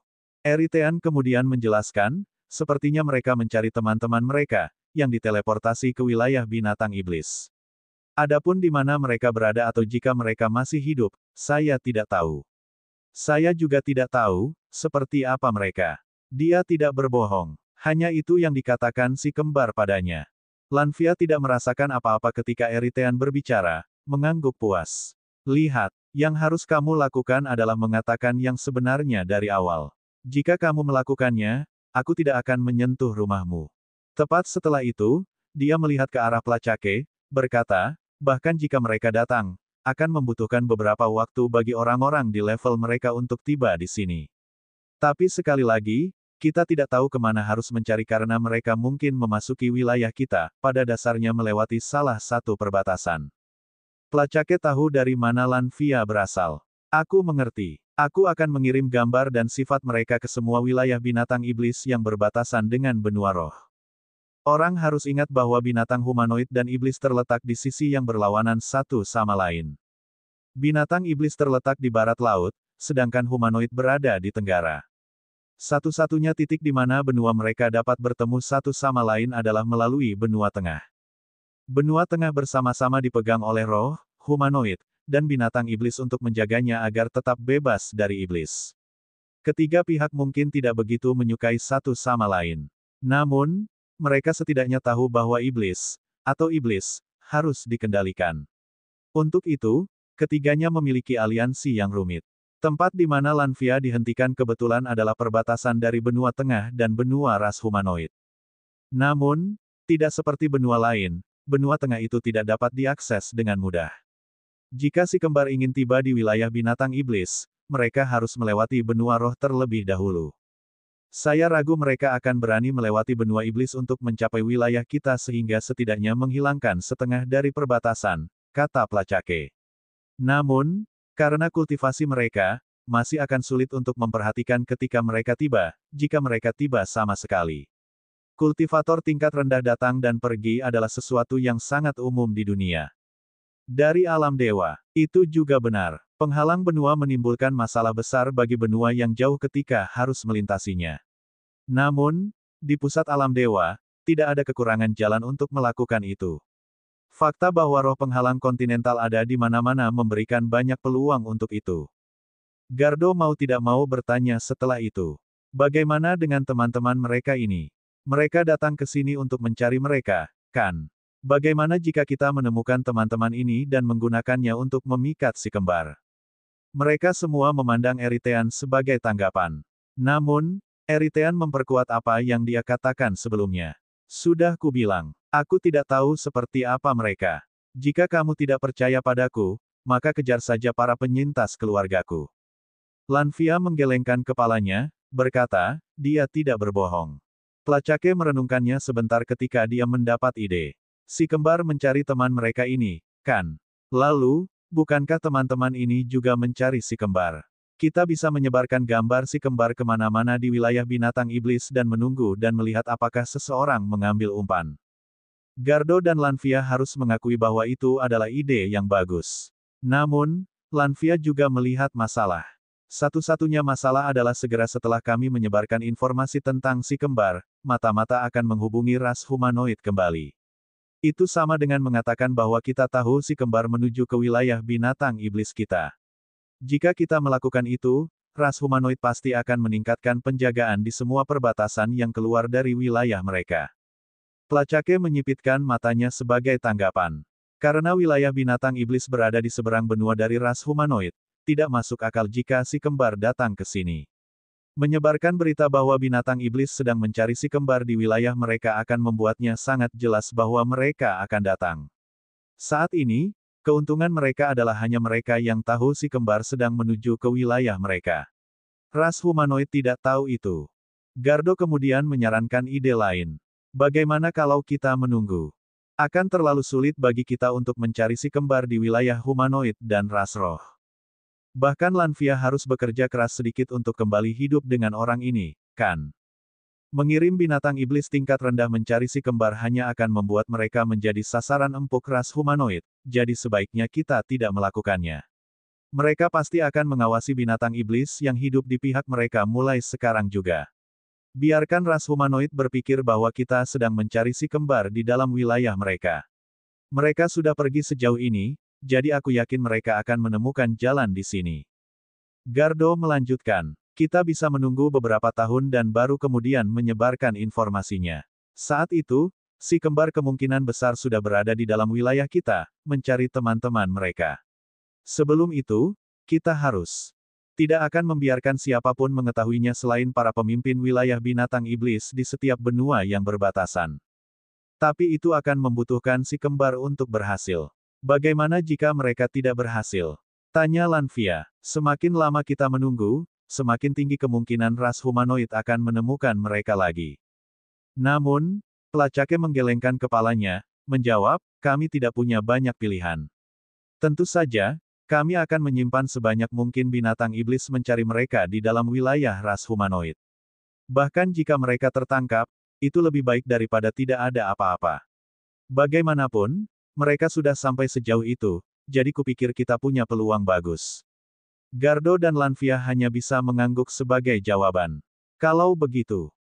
Eritean kemudian menjelaskan, sepertinya mereka mencari teman-teman mereka, yang diteleportasi ke wilayah binatang iblis. Adapun di mana mereka berada atau jika mereka masih hidup, saya tidak tahu. Saya juga tidak tahu, seperti apa mereka. Dia tidak berbohong. Hanya itu yang dikatakan si kembar padanya. Lanfia tidak merasakan apa-apa ketika Eritean berbicara, mengangguk puas. Lihat, yang harus kamu lakukan adalah mengatakan yang sebenarnya dari awal. Jika kamu melakukannya, aku tidak akan menyentuh rumahmu. Tepat setelah itu, dia melihat ke arah Placake, berkata, bahkan jika mereka datang, akan membutuhkan beberapa waktu bagi orang-orang di level mereka untuk tiba di sini. Tapi sekali lagi, kita tidak tahu kemana harus mencari karena mereka mungkin memasuki wilayah kita, pada dasarnya melewati salah satu perbatasan. Placake tahu dari mana Lanfia berasal. Aku mengerti. Aku akan mengirim gambar dan sifat mereka ke semua wilayah binatang iblis yang berbatasan dengan benua roh. Orang harus ingat bahwa binatang humanoid dan iblis terletak di sisi yang berlawanan satu sama lain. Binatang iblis terletak di barat laut, sedangkan humanoid berada di tenggara. Satu-satunya titik di mana benua mereka dapat bertemu satu sama lain adalah melalui benua tengah. Benua tengah bersama-sama dipegang oleh roh, humanoid, dan binatang iblis untuk menjaganya agar tetap bebas dari iblis. Ketiga pihak mungkin tidak begitu menyukai satu sama lain. Namun, mereka setidaknya tahu bahwa iblis, atau iblis, harus dikendalikan. Untuk itu, ketiganya memiliki aliansi yang rumit. Tempat di mana Lanvia dihentikan kebetulan adalah perbatasan dari benua tengah dan benua ras humanoid. Namun, tidak seperti benua lain, benua tengah itu tidak dapat diakses dengan mudah. Jika si kembar ingin tiba di wilayah binatang iblis, mereka harus melewati benua roh terlebih dahulu. Saya ragu mereka akan berani melewati benua iblis untuk mencapai wilayah kita sehingga setidaknya menghilangkan setengah dari perbatasan, kata Placake. Namun, karena kultivasi mereka, masih akan sulit untuk memperhatikan ketika mereka tiba, jika mereka tiba sama sekali. Kultivator tingkat rendah datang dan pergi adalah sesuatu yang sangat umum di dunia. Dari alam dewa, itu juga benar. Penghalang benua menimbulkan masalah besar bagi benua yang jauh ketika harus melintasinya. Namun, di pusat alam dewa, tidak ada kekurangan jalan untuk melakukan itu. Fakta bahwa roh penghalang kontinental ada di mana-mana memberikan banyak peluang untuk itu. Gardo mau tidak mau bertanya setelah itu. Bagaimana dengan teman-teman mereka ini? Mereka datang ke sini untuk mencari mereka, kan? Bagaimana jika kita menemukan teman-teman ini dan menggunakannya untuk memikat si kembar? Mereka semua memandang Eritean sebagai tanggapan. Namun, Eritean memperkuat apa yang dia katakan sebelumnya. Sudah kubilang, aku tidak tahu seperti apa mereka. Jika kamu tidak percaya padaku, maka kejar saja para penyintas keluargaku. Lanvia menggelengkan kepalanya, berkata, dia tidak berbohong. Placake merenungkannya sebentar ketika dia mendapat ide. Si kembar mencari teman mereka ini, kan? Lalu, bukankah teman-teman ini juga mencari si kembar? Kita bisa menyebarkan gambar si kembar kemana-mana di wilayah binatang iblis dan menunggu dan melihat apakah seseorang mengambil umpan. Gardo dan Lanvia harus mengakui bahwa itu adalah ide yang bagus. Namun, Lanvia juga melihat masalah. Satu-satunya masalah adalah segera setelah kami menyebarkan informasi tentang si kembar, mata-mata akan menghubungi ras humanoid kembali. Itu sama dengan mengatakan bahwa kita tahu si kembar menuju ke wilayah binatang iblis kita. Jika kita melakukan itu, ras humanoid pasti akan meningkatkan penjagaan di semua perbatasan yang keluar dari wilayah mereka. Placake menyipitkan matanya sebagai tanggapan. Karena wilayah binatang iblis berada di seberang benua dari ras humanoid, tidak masuk akal jika si kembar datang ke sini. Menyebarkan berita bahwa binatang iblis sedang mencari si kembar di wilayah mereka akan membuatnya sangat jelas bahwa mereka akan datang. Saat ini, keuntungan mereka adalah hanya mereka yang tahu si kembar sedang menuju ke wilayah mereka. Ras humanoid tidak tahu itu. Gardo kemudian menyarankan ide lain. Bagaimana kalau kita menunggu? Akan terlalu sulit bagi kita untuk mencari si kembar di wilayah humanoid dan ras roh. Bahkan Lanvia harus bekerja keras sedikit untuk kembali hidup dengan orang ini, kan? Mengirim binatang iblis tingkat rendah mencari si kembar hanya akan membuat mereka menjadi sasaran empuk ras humanoid, jadi sebaiknya kita tidak melakukannya. Mereka pasti akan mengawasi binatang iblis yang hidup di pihak mereka mulai sekarang juga. Biarkan ras humanoid berpikir bahwa kita sedang mencari si kembar di dalam wilayah mereka. Mereka sudah pergi sejauh ini, jadi aku yakin mereka akan menemukan jalan di sini. Gardo melanjutkan, kita bisa menunggu beberapa tahun dan baru kemudian menyebarkan informasinya. Saat itu, si kembar kemungkinan besar sudah berada di dalam wilayah kita, mencari teman-teman mereka. Sebelum itu, kita harus tidak akan membiarkan siapapun mengetahuinya selain para pemimpin wilayah binatang iblis di setiap benua yang berbatasan. Tapi itu akan membutuhkan si kembar untuk berhasil. Bagaimana jika mereka tidak berhasil? Tanya Lanvia. Semakin lama kita menunggu, semakin tinggi kemungkinan ras humanoid akan menemukan mereka lagi. Namun, Placake menggelengkan kepalanya, menjawab, kami tidak punya banyak pilihan. Tentu saja, kami akan menyimpan sebanyak mungkin binatang iblis mencari mereka di dalam wilayah ras humanoid. Bahkan jika mereka tertangkap, itu lebih baik daripada tidak ada apa-apa. Bagaimanapun, mereka sudah sampai sejauh itu, jadi kupikir kita punya peluang bagus. Gardo dan Lanvia hanya bisa mengangguk sebagai jawaban. Kalau begitu,